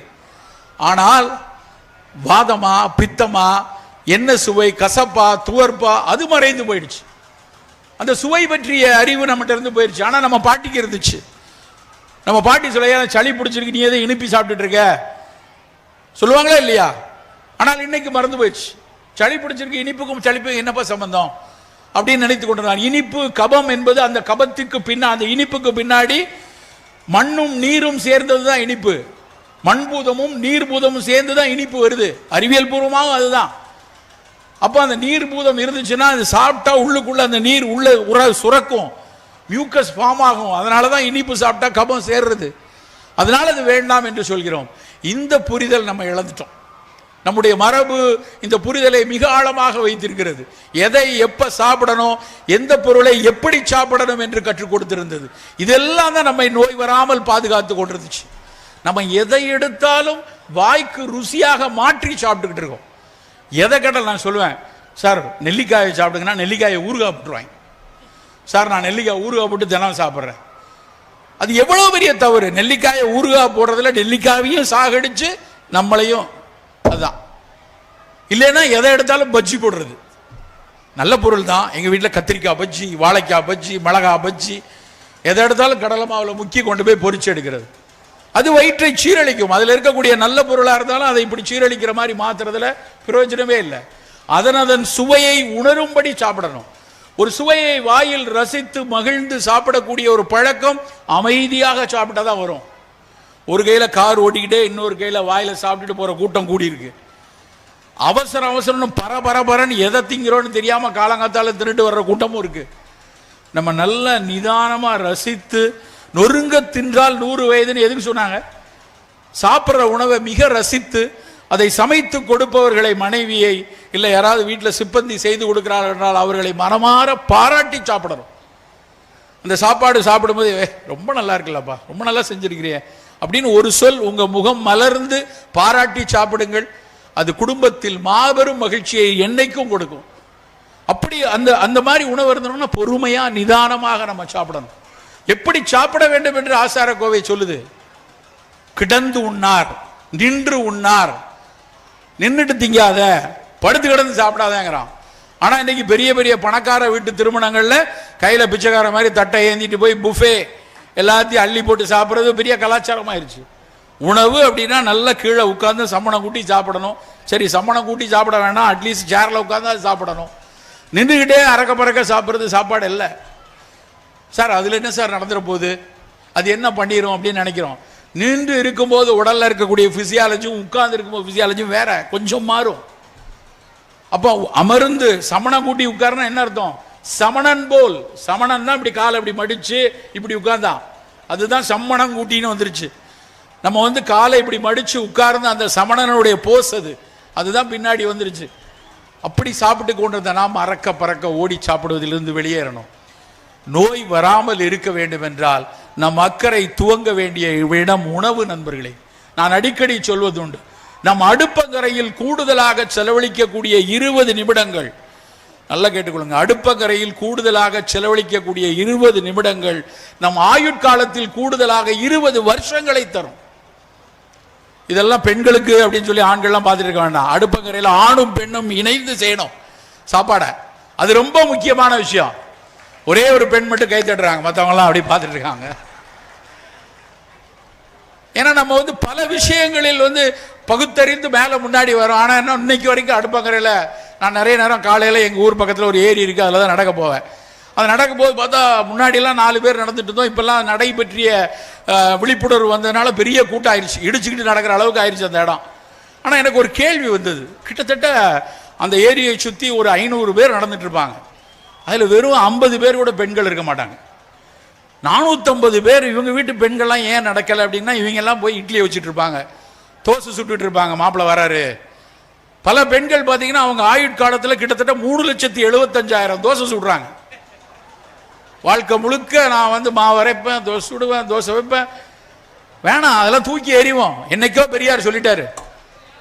Speaker 1: ஆனால் வாதமா பித்தமா, என்ன சுவை, கசப்பா துவர்ப்பா, அது மறைந்து போயிடுச்சு. அந்த சுவை பற்றிய அறிவு நம்மகிட்ட இருந்து போயிடுச்சு. ஆனால் நம்ம பாட்டிக்கு இருந்துச்சு. நம்ம பாட்டி சொல்ல, சளி பிடிச்சிருக்கு, நீ எதை இனிப்பி சாப்பிட்டுட்டு இருக்க சொல்லுவாங்களா இல்லையா? ஆனால் இன்னைக்கு மறந்து போயிடுச்சு. சளி பிடிச்சிருக்கு, இனிப்புக்கும் சளிப்புக்கும் என்னப்பா சம்பந்தம் அப்படின்னு நினைத்து கொண்டிருந்தாங்க. இனிப்பு கபம் என்பது அந்த கபத்துக்கு அந்த இனிப்புக்கு பின்னாடி மண்ணும் நீரும் சேர்ந்ததுதான் இனிப்பு. மண்பூதமும் நீர்பூதமும் சேர்ந்துதான் இனிப்பு வருது, அறிவியல் பூர்வமாகவும் அதுதான். அப்போ அந்த நீர் பூதம் இருந்துச்சுன்னா அது சாப்பிட்டா உள்ளுக்குள்ள அந்த நீர் உள்ள சுரக்கும், மியூக்கஸ் ஃபார்ம் ஆகும். அதனால தான் இனிப்பு சாப்பிட்டா கபம் சேர்றது. அதனால அது வேண்டாம் என்று சொல்கிறோம். இந்த புரிதல் நம்ம இழந்துட்டோம். நம்முடைய மரபு இந்த புரிதலை மிக ஆழமாக வைத்திருக்கிறது. எதை எப்ப சாப்பிடணும், எந்த பொருளை எப்படி சாப்பிடணும் என்று கற்றுக் கொடுத்திருந்தது. இதெல்லாம் தான் நம்மை நோய் வராமல் பாதுகாத்து கொண்டிருந்துச்சு. நம்ம எதை எடுத்தாலும் வாய்க்கு ருசியாக மாற்றி சாப்பிட்டுக்கிட்டு இருக்கோம். எதை கேட்டால் நான் சொல்லுவேன், சார் நெல்லிக்காயை சாப்பிடுங்கன்னா நெல்லிக்காயை ஊறுகாய் போட்டுருவாங்க. சார் நான் நெல்லிக்காய் ஊறுகாய் போட்டு தினம் சாப்பிட்றேன். அது எவ்வளவு பெரிய தவறு. நெல்லிக்காயை ஊறுகாய் போடுறதுல நெல்லிக்காயையும் சாகடிச்சு நம்மளையும், அதுதான். இல்லைன்னா எதை எடுத்தாலும் பஜ்ஜி போடுறது நல்ல பொருள் தான். எங்க வீட்டில் கத்திரிக்காய் பஜ்ஜி, வாழைக்காய் பஜ்ஜி, மிளகாய் பஜ்ஜி, எதை எடுத்தாலும் கடலை மாவில் முக்கி கொண்டு போய் பொரிச்சு எடுக்கிறது. அது வயிற்றை சீரழிக்கும். அதில் இருக்கக்கூடிய நல்ல பொருளாக இருந்தாலும் அதை இப்படி சீரழிக்கிற மாதிரி மாத்துறதுல பிரயோஜனமே இல்லை. அதன் சுவையை உணரும்படி சாப்பிடணும். ஒரு சுவையை வாயில் ரசித்து மகிழ்ந்து சாப்பிடக்கூடிய ஒரு பழக்கம் அமைதியாக சாப்பிட்டாதான் வரும். ஒரு கையில கார் ஓட்டிக்கிட்டே இன்னொரு கையில வாயில சாப்பிட்டுட்டு போற கூட்டம் கூடி இருக்கு. அவசரம் பரபரன்னு எதை திங்கிறோன்னு தெரியாம காலங்காத்தால திருட்டு வர்ற கூட்டமும் இருக்கு. நம்ம நல்ல நிதானமா ரசித்து நொறுங்க தின்றால் 100 வயதுன்னு எதுக்கு சொன்னாங்க? சாப்பிட்ற உணவை மிக ரசித்து அதை சமைத்து கொடுப்பவர்களை, மனைவியை இல்லை யாராவது வீட்டில் சிப்பந்தி செய்து கொடுக்கிறார்கள் என்றால் அவர்களை மனமாற பாராட்டி சாப்பிடணும். அந்த சாப்பாடு சாப்பிடும்போது ரொம்ப நல்லா இருக்குல்லப்பா, ரொம்ப நல்லா செஞ்சிருக்கிறிய அப்படின்னு ஒரு சொல் உங்க முகம் மலர்ந்து பாராட்டி சாப்பிடுங்கள். அது குடும்பத்தில் மாபெரும் மகிழ்ச்சியை என்னைக்கும் கொடுக்கும். அப்படி அந்த மாதிரி உணவு இருந்தோம்னா பொறுமையா நிதானமாக நம்ம சாப்பிடணும். எப்படி சாப்பிட வேண்டும் என்று ஆசார கோவை சொல்லுது. கிடந்து உண்ணார், நின்று உண்ணார். நின்றுட்டு திங்காத, படுத்து கிடந்து சாப்பிடாதேங்கிறான். ஆனா இன்னைக்கு பெரிய பெரிய பணக்கார வீட்டு திருமணங்கள்ல கையில பிச்சைக்கார மாதிரி தட்டை ஏந்திட்டு போய் புஃபே எல்லாத்தையும் அள்ளி போட்டு சாப்பிட்றது பெரிய கலாச்சாரம் ஆயிடுச்சு. உணவு அப்படின்னா நல்லா கீழே உட்கார்ந்து சம்மணம் கூட்டி சாப்பிடணும். சரி, சம்மணம் கூட்டி சாப்பிட வேண்டாம், அட்லீஸ்ட் சேர்ல உட்கார்ந்து அது சாப்பிடணும். நின்றுகிட்டே அறக்க பறக்க சாப்பிட்றது சாப்பாடு இல்லை சார். அதுல என்ன சார் நடந்துற போகுது, அது என்ன பண்ணிரும் அப்படின்னு நினைக்கிறோம். நின்று இருக்கும்போது உடல்ல இருக்கக்கூடிய பிசியாலஜியும் உட்கார்ந்து இருக்கும்போது பிசியாலஜியும் வேற கொஞ்சம் மாறும். அப்போ அமர்ந்து சமணம் கூட்டி உட்கார்னா என்ன அர்த்தம்? சமணன் போல். சமணன் தான் இப்படி காலை இப்படி மடிச்சு இப்படி உட்கார்ந்தான், அதுதான் சம்மணம் கூட்டின்னு வந்துருச்சு. நம்ம காலை இப்படி மடிச்சு உட்கார்ந்து அந்த சமணனுடைய போஸ் அதுதான் பின்னாடி வந்துருச்சு. அப்படி சாப்பிட்டு கொண்டிருந்த நாம் அறக்க பறக்க ஓடி சாப்பிடுவதிலிருந்து வெளியேறணும். நோய் வராமல் இருக்க வேண்டும் என்றால் நம் அக்கறை துவங்க வேண்டிய இடம் உணவு. நண்பர்களே, நான் அடிக்கடி சொல்வதுண்டு, நம் அடுப்பங்கரையில் கூடுதலாக செலவழிக்கக்கூடிய 20 நிமிடங்கள், நல்லா கேட்டுக்கொள்ளுங்க, அடுப்பங்கரையில் கூடுதலாக செலவழிக்கக்கூடிய 20 நிமிடங்கள் நம் ஆயுட்காலத்தில் கூடுதலாக 20 வருஷங்களை தரும். இதெல்லாம் பெண்களுக்கு அப்படின்னு சொல்லி ஆண்கள்லாம் பார்த்துட்டு இருக்க வேண்டாம். அடுப்பங்கரையில் ஆணும் பெண்ணும் இணைந்து செய்யணும் சாப்பாட. அது ரொம்ப முக்கியமான விஷயம். ஒரே ஒரு பெண் மட்டும் கை தட்டுறாங்க, மற்றவங்கலாம் அப்படி பார்த்துட்டு இருக்காங்க. ஏன்னா நம்ம பல விஷயங்களில் பகுத்தறிந்து மேலே முன்னாடி வரும். ஆனால் என்ன, இன்னைக்கு வரைக்கும் அடுப்பங்கரையில் நான் நிறைய நேரம் காலையில் எங்கள் ஊர் பக்கத்தில் ஒரு ஏரி இருக்குது, அதில் தான் நடக்க போவேன். அது நடக்கும் போது பார்த்தா முன்னாடியெல்லாம் 4 பேர் நடந்துட்டு இருந்தோம். இப்பெல்லாம் நடை பற்றிய விழிப்புணர்வு வந்ததுனால பெரிய கூட்டம் ஆயிடுச்சு, இடிச்சுக்கிட்டு நடக்கிற அளவுக்கு ஆயிடுச்சு அந்த இடம். ஆனால் எனக்கு ஒரு கேள்வி வந்தது. கிட்டத்தட்ட அந்த ஏரியை சுற்றி ஒரு 500 பேர் நடந்துட்டு இருப்பாங்க. அதில் வெறும் 50 பேர் கூட பெண்கள் இருக்க மாட்டாங்க. 450 பேர் இவங்க வீட்டு பெண்கள்லாம் ஏன் நடக்கலை அப்படின்னா, இவங்க எல்லாம் போய் இட்லியை வச்சுட்டு இருப்பாங்க, தோசை சுட்டுட்டு இருப்பாங்க, மாப்பிள்ளை வராரு. பல பெண்கள் பார்த்தீங்கன்னா அவங்க ஆயுட்காலத்தில் கிட்டத்தட்ட 3,75,000 தோசை சுடுறாங்க. வாழ்க்கை முழுக்க நான் மாவு அரைப்பேன், தோசை சுடுவேன், தோசை வைப்பேன். வேணாம், அதெல்லாம் தூக்கி எறிவோம். என்னைக்கோ பெரியார் சொல்லிட்டாரு,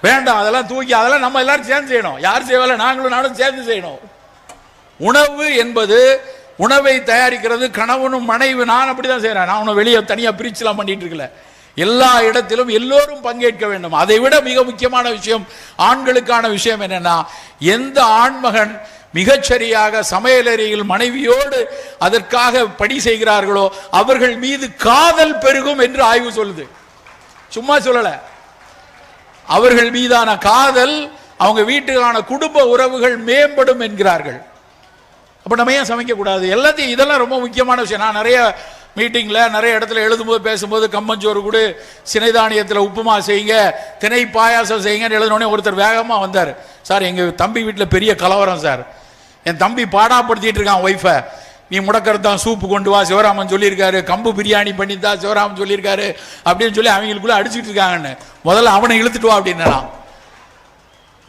Speaker 1: வேண்டாம் அதெல்லாம் தூக்கி, அதெல்லாம் நம்ம எல்லாரும் சேர்ந்து செய்யணும். யார் செய்வாங்க? நானும் சேர்ந்து செய்யணும். உணவு என்பது, உணவை தயாரிக்கிறது கணவனும் மனைவி. நான் அப்படிதான் செய்யறேன். நான் உன்னை வெளியே தனியா பிரிச்சுலாம் பண்ணிட்டு இருக்கல. எல்லா இடத்திலும் எல்லோரும் பங்கேற்க வேண்டும். அதை விட மிக முக்கியமான விஷயம், ஆண்களுக்கான விஷயம் என்னன்னா, எந்த ஆண்மகன் மிகச்சரியாக சமையலறையில் மனைவியோடு அதற்காக பணி செய்கிறார்களோ அவர்கள் மீது காதல் பெருகும் என்று ஆய்வு சொல்லுது. சும்மா சொல்லல, அவர்கள் மீதான காதல், அவங்க வீட்டுக்கான குடும்ப உறவுகள் மேம்படும் என்கிறார்கள். அப்ப நம்ம ஏன் சமைக்க கூடாது? எல்லாத்தையும், இதெல்லாம் ரொம்ப முக்கியமான விஷயம். நான் நிறைய மீட்டிங்ல நிறைய இடத்துல எழுதும்போது பேசும்போது கம்மஞ்சோறு கூட, சினைதானியத்தில் உப்புமா செய்யுங்க, திணை பாயாசம் செய்யுங்கன்னு எழுதினோடனே ஒருத்தர் வேகமா வந்தார். சார், எங்க தம்பி வீட்டில் பெரிய கலவரம் சார், என் தம்பி பாடாப்படுத்திட்டு இருக்கான் ஒய்ஃபை, நீ முடக்கறதான் சூப்பு கொண்டு வா சிவராமன் சொல்லியிருக்காரு, கம்பு பிரியாணி பண்ணித்தா சிவராமன் சொல்லியிருக்காரு அப்படின்னு சொல்லி அவங்களுக்குள்ள அடிச்சுட்டு இருக்காங்கன்னு. முதல்ல அவனை இழுத்துட்டு வா அப்படின்னா.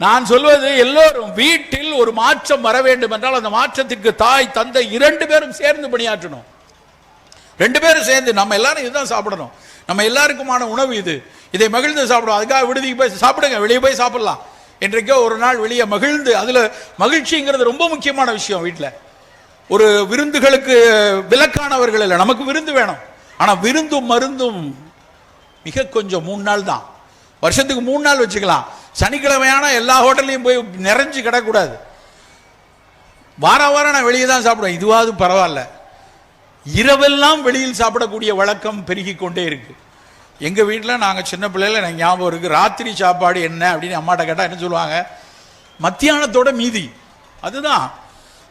Speaker 1: நான் சொல்வது, எல்லோரும் வீட்டில் ஒரு மாற்றம் வர வேண்டும் என்றால் அந்த மாற்றத்திற்கு தாய் தந்தை 2 பேரும் சேர்ந்து பணியாற்றணும். 2 பேரும் சேர்ந்து, நம்ம எல்லாரும் இதுதான் சாப்பிடணும், நம்ம எல்லாருக்குமான உணவு இது, இதை மகிழ்ந்து சாப்பிடுவோம். அதுக்காக விடுதிக்கு போய் சாப்பிடுங்க, வெளியே போய் சாப்பிடலாம். என்றைக்கோ ஒரு நாள் வெளியே மகிழ்ந்து, அதுல மகிழ்ச்சிங்கிறது ரொம்ப முக்கியமான விஷயம். வீட்டில் ஒரு விருந்துகளுக்கு விலக்கானவர்கள் இல்லை, நமக்கு விருந்து வேணும். ஆனால் விருந்தும் மருந்தும் மிக கொஞ்சம் 3 நாள் தான், வருஷத்துக்கு 3 நாள் வச்சுக்கலாம். சனிக்கிழமையான எல்லா ஹோட்டல்லையும் போய் நிறைஞ்சு கிடக்கூடாது. வாரம் நான் வெளியே தான் சாப்பிடுவேன், இதுவாவது பரவாயில்ல. இரவெல்லாம் வெளியில் சாப்பிடக்கூடிய வழக்கம் பெருகி கொண்டே இருக்கு. எங்கள் வீட்டில் நாங்கள் சின்ன பிள்ளைல எனக்கு ஞாபகம் இருக்குது, ராத்திரி சாப்பாடு என்ன அப்படின்னு அம்மாட்ட கேட்டால் என்ன சொல்லுவாங்க, மத்தியானத்தோட மீதி. அதுதான்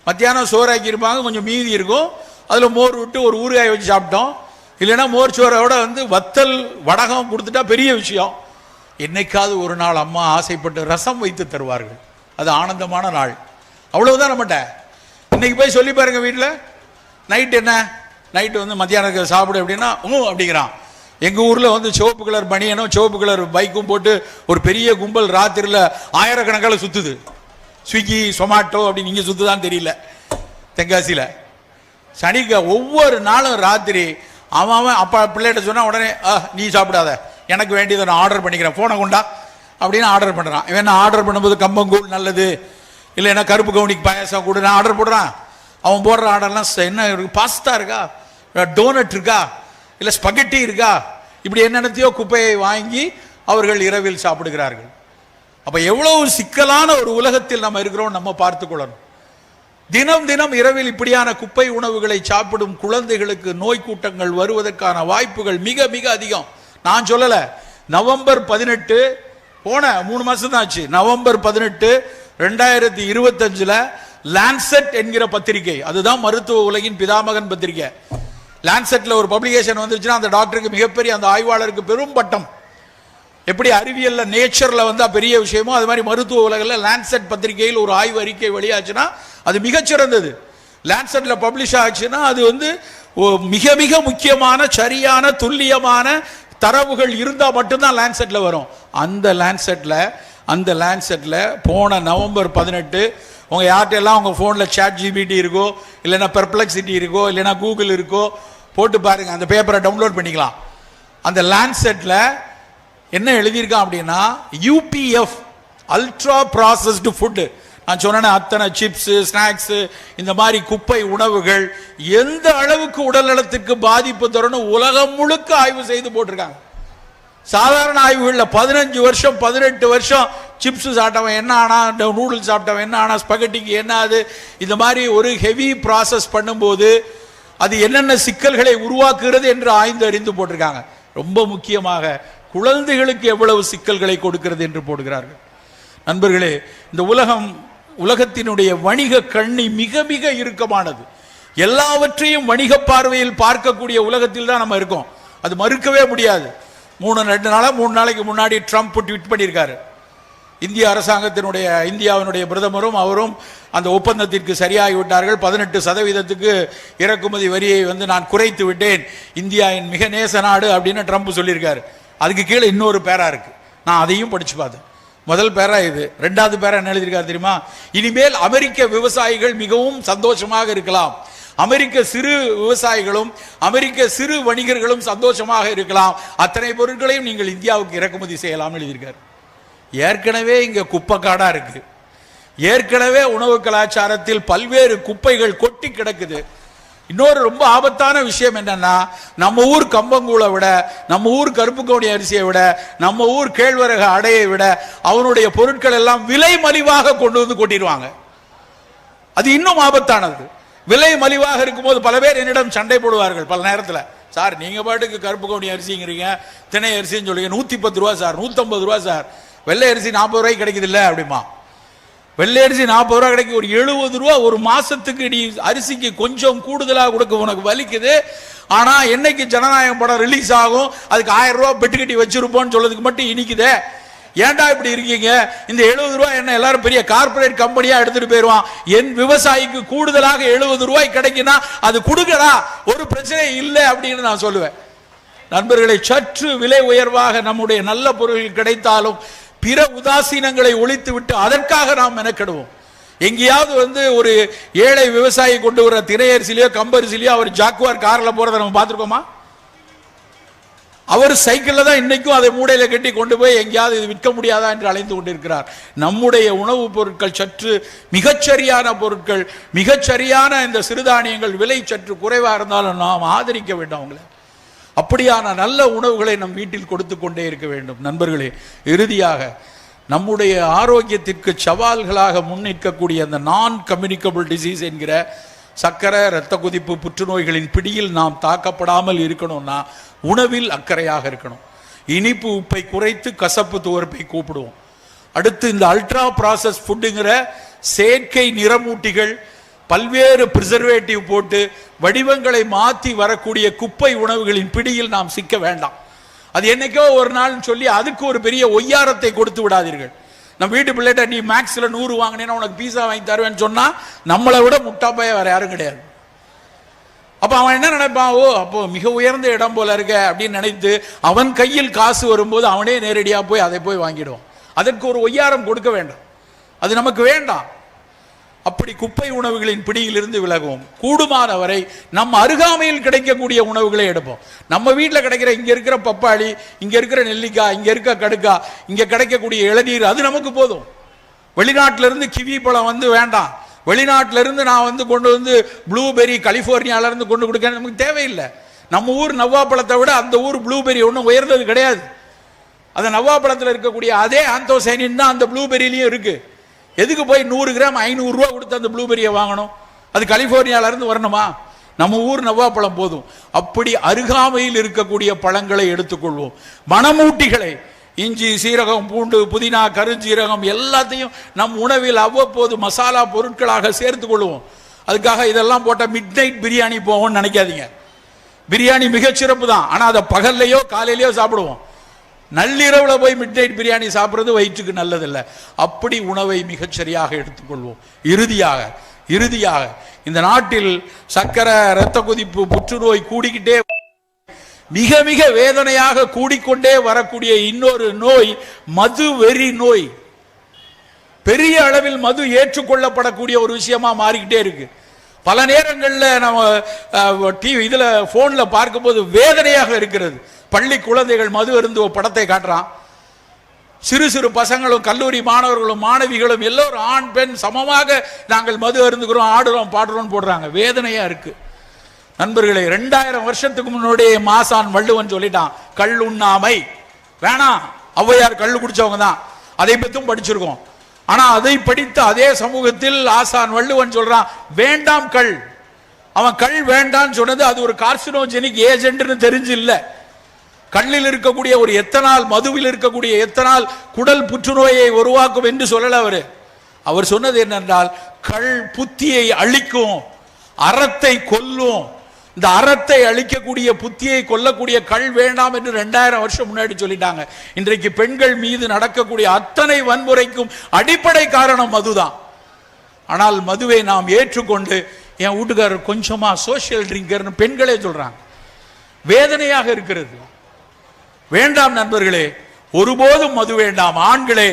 Speaker 1: மத்தியானம் சோறாக்கி இருப்பாங்க, கொஞ்சம் மீதி இருக்கும், அதில் மோர் விட்டு ஒரு ஊறுகாய் வச்சு சாப்பிட்டோம். இல்லைன்னா மோர் சோறோட வத்தல் வடகம் கொடுத்துட்டா பெரிய விஷயம். என்னைக்காவது ஒரு நாள் அம்மா ஆசைப்பட்டு ரசம் வைத்து தருவார்கள், அது ஆனந்தமான நாள். அவ்வளவுதான் நம்மகிட்ட. இன்னைக்கு போய் சொல்லி பாருங்க வீட்டில், நைட் என்ன, நைட்டு மத்தியானம் சாப்பிடு அப்படின்னா அப்படிங்கிறான். எங்கள் ஊரில் சிவப்பு கலர் பனியனும் சிவப்பு கலர் பைக்கும் போட்டு ஒரு பெரிய கும்பல் ராத்திரியில் ஆயிரக்கணக்கால் சுற்றுது. ஸ்விக்கி சொமாட்டோ அப்படின்னு இங்கே சுற்றுதான் தெரியல. தென்காசியில் ஒவ்வொரு நாளும் ராத்திரி அவன் அப்பா பிள்ளைகிட்ட சொன்னால் உடனே நீ சாப்பிடாத, எனக்கு வேண்டியதை நான் ஆர்டர் பண்ணிக்கிறேன், ஃபோனை கொண்டா அப்படின்னு ஆர்டர் பண்ணுறான். இவன் ஆர்டர் பண்ணும்போது கம்பங்கூழ் நல்லது, இல்லைன்னா கருப்பு கவுனிக்கு பாயசம் கூட நான் ஆர்டர் போடுறான். அவன் போடுற ஆர்டர்லாம் என்ன இருக்கு, பாஸ்தா இருக்கா, டோனட் இருக்கா, இல்லை ஸ்பகெட்டி இருக்கா, இப்படி என்னென்னத்தையோ குப்பையை வாங்கி அவர்கள் இரவில் சாப்பிடுகிறார்கள். அப்போ எவ்வளவு சிக்கலான ஒரு உலகத்தில் நம்ம இருக்கிறோம் நம்ம பார்த்து கொள்ளணும். தினம் தினம் இரவில் இப்படியான குப்பை உணவுகளை சாப்பிடும் குழந்தைகளுக்கு நோய் கூட்டங்கள் வருவதற்கான வாய்ப்புகள் மிக மிக அதிகம். நான் சொல்லலை, நவம்பர் 18 போன 3 மாசம் தான் ஆச்சு, நவம்பர் 18 2025 லான்செட் என்கிற பத்திரிகை, அதுதான் மருத்துவ உலகின் பிதாமகன் பத்திரிகை. லான்செட்ல ஒரு பப்ளிகேஷன் வந்துருச்சுன்னா அந்த டாக்டருக்கு மிகப்பெரிய, அந்த ஆய்வாளருக்கு பெரும் பட்டம். எப்படி அறிவியல்ல நேச்சர்ல வந்தா பெரிய விஷயமோ அது மாதிரி மருத்துவ உலகில் லான்செட் பத்திரிகையில் ஒரு ஆய்வு அறிக்கை வெளியாச்சுன்னா அது மிகச்சிறந்தது. லான்செட்ல பப்ளிஷ் ஆச்சுன்னா அது மிக மிக முக்கியமான சரியான துல்லியமான தரவுகள் இருந்தா மட்டும்தான் லான்செட்ல வரும். அந்த லான்செட்ல போன நவம்பர் 18 உங்க யார்கிட்ட எல்லாம் உங்க போன்ல சாட் ஜிபிடி இருக்கோ, இல்லைன்னா பெர்ப்ளெக்சிட்டி இருக்கோ, இல்லைன்னா கூகுள் இருக்கோ, போட்டு பாருங்க, அந்த பேப்பரை டவுன்லோட் பண்ணிக்கலாம். அந்த லான்செட்ல என்ன எழுதியிருக்கான் அப்படின்னா, யூபிஎஃப் அல்ட்ரா ப்ராசஸ்டு ஃபுட். நான் சொன்ன அத்தனை சிப்ஸ், ஸ்நாக்ஸ், இந்த மாதிரி குப்பை உணவுகள் எந்த அளவுக்கு உடல் நலத்திற்கு பாதிப்பு தரணும் உலகம் முழுக்க ஆய்வு செய்து போட்டிருக்காங்க. சாதாரண ஆய்வுகளில் 15 வருஷம் 18 வருஷம் சிப்ஸ் சாப்பிட்டவன் என்ன ஆனா, நூடுல்ஸ் சாப்பிட்டவன் என்ன ஆனா, ஸ்பகட்டிக்கு என்ன ஆகுது, இந்த மாதிரி ஒரு ஹெவி ப்ராசஸ் பண்ணும்போது அது என்னென்ன சிக்கல்களை உருவாக்குகிறது என்று ஆய்ந்து அறிந்து போட்டிருக்காங்க. ரொம்ப முக்கியமாக குழந்தைகளுக்கு எவ்வளவு சிக்கல்களை கொடுக்கிறது என்று போடுகிறார்கள். நண்பர்களே, இந்த உலகத்தினுடைய வணிக கண்ணி மிக மிக இறுக்கமானது. எல்லாவற்றையும் வணிக பார்வையில் பார்க்கக்கூடிய உலகத்தில் தான் நம்ம இருக்கோம், அது மறுக்கவே முடியாது. 3 நாளைக்கு முன்னாடி ட்ரம்ப் ட்வீட் பண்ணியிருக்காரு, இந்திய அரசாங்கத்தினுடைய, இந்தியாவினுடைய பிரதமரும் அவரும் அந்த ஒப்பந்தத்திற்கு சரியாகிவிட்டார்கள். 18% இறக்குமதி வரியை நான் குறைத்து விட்டேன், இந்தியா என் மிக நேச நாடு அப்படின்னு ட்ரம்ப் சொல்லியிருக்காரு. அதுக்கு கீழே இன்னொரு பேரா இருக்கு, நான் அதையும் படிச்சு பார்த்தேன். முதல் பேரா இது, 2வது பேரா என்ன எழுதியிருக்காரு தெரியுமா, இனிமேல் அமெரிக்க விவசாயிகள் மிகவும் சந்தோஷமாக இருக்கலாம், அமெரிக்க சிறு விவசாயிகளும் அமெரிக்க சிறு வணிகர்களும் சந்தோஷமாக இருக்கலாம், அத்தனை பொருட்களையும் நீங்கள் இந்தியாவுக்கு இறக்குமதி செய்யலாம் எழுதியிருக்காரு. ஏற்கனவே இங்க குப்பைக்காடா இருக்கு, ஏற்கனவே உணவு கலாச்சாரத்தில் பல்வேறு குப்பைகள் கொட்டி கிடக்குது. இன்னொரு ரொம்ப ஆபத்தான விஷயம் என்னன்னா, நம்ம ஊர் கம்பங்கூழை விட, நம்ம ஊர் கருப்பு கவுனி அரிசியை விட, நம்ம ஊர் கேழ்வரகு அடையை விட அவனுடைய பொருட்கள் எல்லாம் விலை மலிவாக கொண்டு வந்து கொட்டிடுவாங்க. அது இன்னும் ஆபத்தானது. விலை மலிவாக இருக்கும்போது பல பேர் என்னிடம் சண்டை போடுவார்கள் பல நேரத்தில், சார் நீங்க பாட்டுக்கு கருப்பு கவுனி அரிசிங்கிறீங்க, திணை அரிசின்னு சொல்லுங்க, 110 ரூபா சார், 150 ரூபா சார், வெள்ளை அரிசி 40 ரூபாய்க்கு கிடைக்குது இல்லை அப்படிமா. வெள்ளை அரிசி 40 ரூபா கிடைக்கும், ஒரு 70 ரூபா ஒரு மாசத்துக்கு நீ அரிசிக்கு கொஞ்சம் கூடுதலாக கொடுக்க உனக்கு வலிக்குது. ஆனா என்னைக்கு ஜனநாயகம் படம் ரிலீஸ் ஆகும் அதுக்கு 1000 ரூபா பெட்டு கட்டி வச்சிருப்போம்னு சொல்றதுக்கு மட்டும் இனிக்குதே. ஏன்டா இப்படி இருக்கீங்க? இந்த 70 ரூபாய் என்ன எல்லாரும் பெரிய கார்பரேட் கம்பெனியா எடுத்துட்டு போயிருவான். என் விவசாயிக்கு கூடுதலாக 70 ரூபாய் கிடைக்குன்னா அது கொடுக்கடா, ஒரு பிரச்சனை இல்லை அப்படின்னு நான் சொல்லுவேன். நண்பர்களை, சற்று விலை உயர்வாக நம்முடைய நல்ல பொருட்கள் கிடைத்தாலும் பிற உதாசீனங்களை ஒழித்து விட்டு அதற்காக நாம் மெனக்கெடுவோம். எங்கேயாவது ஒரு ஏழை விவசாயி கொண்டு வர திரையரிசிலையோ கம்பரிசிலையோ அவர் ஜாக்குவார் கார்ல போறதை நம்ம பார்த்துருக்கோமா? அவர் சைக்கிள்ல தான் இன்னைக்கும் அதை மூடையில கட்டி கொண்டு போய் எங்கேயாவது இது விற்க முடியாதா என்று அலைந்து கொண்டிருக்கிறார். நம்முடைய உணவுப் பொருட்கள் சற்று மிகச்சரியான பொருட்கள், மிகச்சரியான இந்த சிறுதானியங்கள் விலை சற்று குறைவா இருந்தாலும் நாம் ஆதரிக்க வேண்டும் அவங்களை. அப்படியான நல்ல உணவுகளை நம் வீட்டில் கொடுத்து கொண்டே இருக்க வேண்டும். நண்பர்களே, இறுதியாக நம்முடைய ஆரோக்கியத்திற்கு சவால்களாக முன்னிற்கக்கூடிய அந்த நான் கம்யூனிகபிள் டிசீஸ் என்கிற சர்க்கரை, இரத்த கொதிப்பு, புற்றுநோய்களின் பிடியில் நாம் தாக்கப்படாமல் இருக்கணும்னா உணவில் அக்கறையாக இருக்கணும். இனிப்பு உப்பை குறைத்து கசப்பு துவர்ப்பை கூப்பிடுவோம். அடுத்து இந்த அல்ட்ரா ப்ராசஸ் ஃபுட்டுங்கிற செயற்கை நிறமூட்டிகள், பல்வேறு பிரிசர்வேட்டிவ் போட்டு வடிவங்களை மாற்றி வரக்கூடிய குப்பை உணவுகளின் பிடியில் நாம் சிக்க வேண்டாம். அது என்னைக்கோ ஒரு நாள் சொல்லி அதுக்கு ஒரு பெரிய ஒய்யாரத்தை கொடுத்து விடாதீர்கள். நம்ம வீட்டு பிள்ளைகிட்ட நீ மேக்ஸில் 100 வாங்கினேன்னா உனக்கு பீஸா வாங்கி தருவேன்னு சொன்னால் நம்மளை விட முட்டாப்பைய வேற யாரும் கிடையாது. அப்போ அவன் என்ன நினைப்பான், ஓ அப்போ மிக உயர்ந்த இடம் போல இருக்க அப்படின்னு நினைத்து அவன் கையில் காசு வரும்போது அவனே நேரடியாக போய் அதை போய் வாங்கிடுவான். அதற்கு ஒரு ஒய்யாரம் கொடுக்க வேண்டாம், அது நமக்கு வேண்டாம். அப்படி குப்பை உணவுகளின் பிடியிலிருந்து விலகுவோம். கூடுமான வரை நம் அருகாமையில் கிடைக்கக்கூடிய உணவுகளை எடுப்போம். நம்ம வீட்டில் கிடைக்கிற இங்கே இருக்கிற பப்பாளி, இங்கே இருக்கிற நெல்லிக்காய், இங்கே இருக்க கடுக்காய், இங்கே கிடைக்கக்கூடிய இளநீர், அது நமக்கு போதும். வெளிநாட்டிலிருந்து கிவி பழம் வந்து வேண்டாம், வெளிநாட்டிலிருந்து நான் வந்து கொண்டு வந்து ப்ளூபெரி கலிஃபோர்னியாவிலேருந்து கொண்டு கொடுக்க நமக்கு தேவையில்லை. நம்ம ஊர் நவ்வாப்பழத்தை விட அந்த ஊர் ப்ளூபெரி ஒன்றும் உயர்ந்தது கிடையாது. அந்த நவ்வாப்பழத்தில் இருக்கக்கூடிய அதே ஆந்தோசைனின் தான் அந்த ப்ளூபெரியிலையும் இருக்குது. எதுக்கு போய் 100 கிராம் 500 ரூபா கொடுத்து அந்த ப்ளூபெரியை வாங்கணும்? அது கலிஃபோர்னியாவிலேருந்து வரணுமா? நம்ம ஊர் நவ்வாப்பழம் போதும். அப்படி அருகாமையில் இருக்கக்கூடிய பழங்களை எடுத்துக்கொள்வோம். மணமூட்டிகளை, இஞ்சி, சீரகம், பூண்டு, புதினா, கருஞ்சீரகம் எல்லாத்தையும் நம் உணவில் அவ்வப்போது மசாலா பொருட்களாக சேர்த்து கொள்வோம். அதுக்காக இதெல்லாம் போட்ட மிட் நைட் பிரியாணி போவோம்னு நினைக்காதீங்க. பிரியாணி மிகச்சிறப்பு தான், ஆனால் அதை பகல்லையோ காலையிலையோ சாப்பிடுவோம். நள்ளிரவில் போய் மிட் நைட் பிரியாணி சாப்பிட்றது வயிற்றுக்கு நல்லதில்லை. அப்படி உணவை மிகச்சரியாக எடுத்துக்கொள்வோம். இறுதியாக இந்த நாட்டில் சர்க்கரை, இரத்த கொதிப்பு, புற்றுநோய் கூடிக்கிட்டே மிக மிக வேதனையாக கூடிக்கொண்டே வரக்கூடிய இன்னொரு நோய் மது வெறி நோய். பெரிய அளவில் மது ஏற்றுக்கொள்ளப்படக்கூடிய ஒரு விஷயமா மாறிக்கிட்டே இருக்கு. பல நேரங்களில் நம்ம டிவி இதில் ஃபோனில் பார்க்கும்போது வேதனையாக இருக்கிறது. பள்ளி குழந்தைகள் மது அருந்துவ படத்தை காட்டுறான். சிறு சிறு பசங்களும் கல்லூரி மாணவர்களும் மாணவிகளும் எல்லோரும் ஆண் பெண் சமமாக நாங்கள் மது அருந்துகிறோம், ஆடுறோம், பாடுறோம் போடுறாங்க. வேதனையா இருக்கு. நண்பர்களே, 2000 வருஷத்துக்கு முன்னாடியே மாசான் வள்ளுவன் சொல்லிட்டான், கல் உண்ணாமை வேணாம். ஔவையார் கள்ளு குடிச்சவங்க தான், அதை பற்றும் படிச்சிருக்கோம். ஆனா அதை படித்த அதே சமூகத்தில் ஆசான் வள்ளுவன் சொல்றான், வேண்டாம் கள். அவன் கள் வேண்டான்னு சொன்னது அது ஒரு கார்சினோஜெனிக் ஏஜென்ட்னு தெரிஞ்சு இல்லை. கல்லில் இருக்கக்கூடிய ஒரு எத்தனால், மதுவில் இருக்கக்கூடிய எத்தனால் குடல் புற்றுநோயை உருவாக்கும் என்று சொல்லல. அவர் சொன்னது என்னென்றால், கள் புத்தியை அழிக்கும், அறத்தை கொல்லும். இந்த அறத்தை அழிக்கக்கூடிய, புத்தியை கொல்லக்கூடிய கள் வேண்டாம் என்று 2000 வருஷம் முன்னாடி சொல்லிட்டாங்க. இன்றைக்கு பெண்கள் மீது நடக்கக்கூடிய அத்தனை வன்முறைக்கும் அடிப்படை காரணம் மதுதான். ஆனால் மதுவை நாம் ஏற்றுக்கொண்டு, என் வீட்டுக்காரர் கொஞ்சமா சோசியல் ட்ரிங்கர்னு பெண்களே சொல்றாங்க. வேதனையாக இருக்கிறது. வேண்டாம் நண்பர்களே, ஒருபோதும் மது வேண்டாம். ஆண்களே,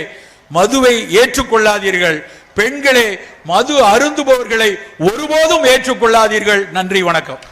Speaker 1: மதுவை ஏற்றுக்கொள்ளாதீர்கள். பெண்களே, மது அருந்துபவர்களை ஒருபோதும் ஏற்றுக்கொள்ளாதீர்கள். நன்றி, வணக்கம்.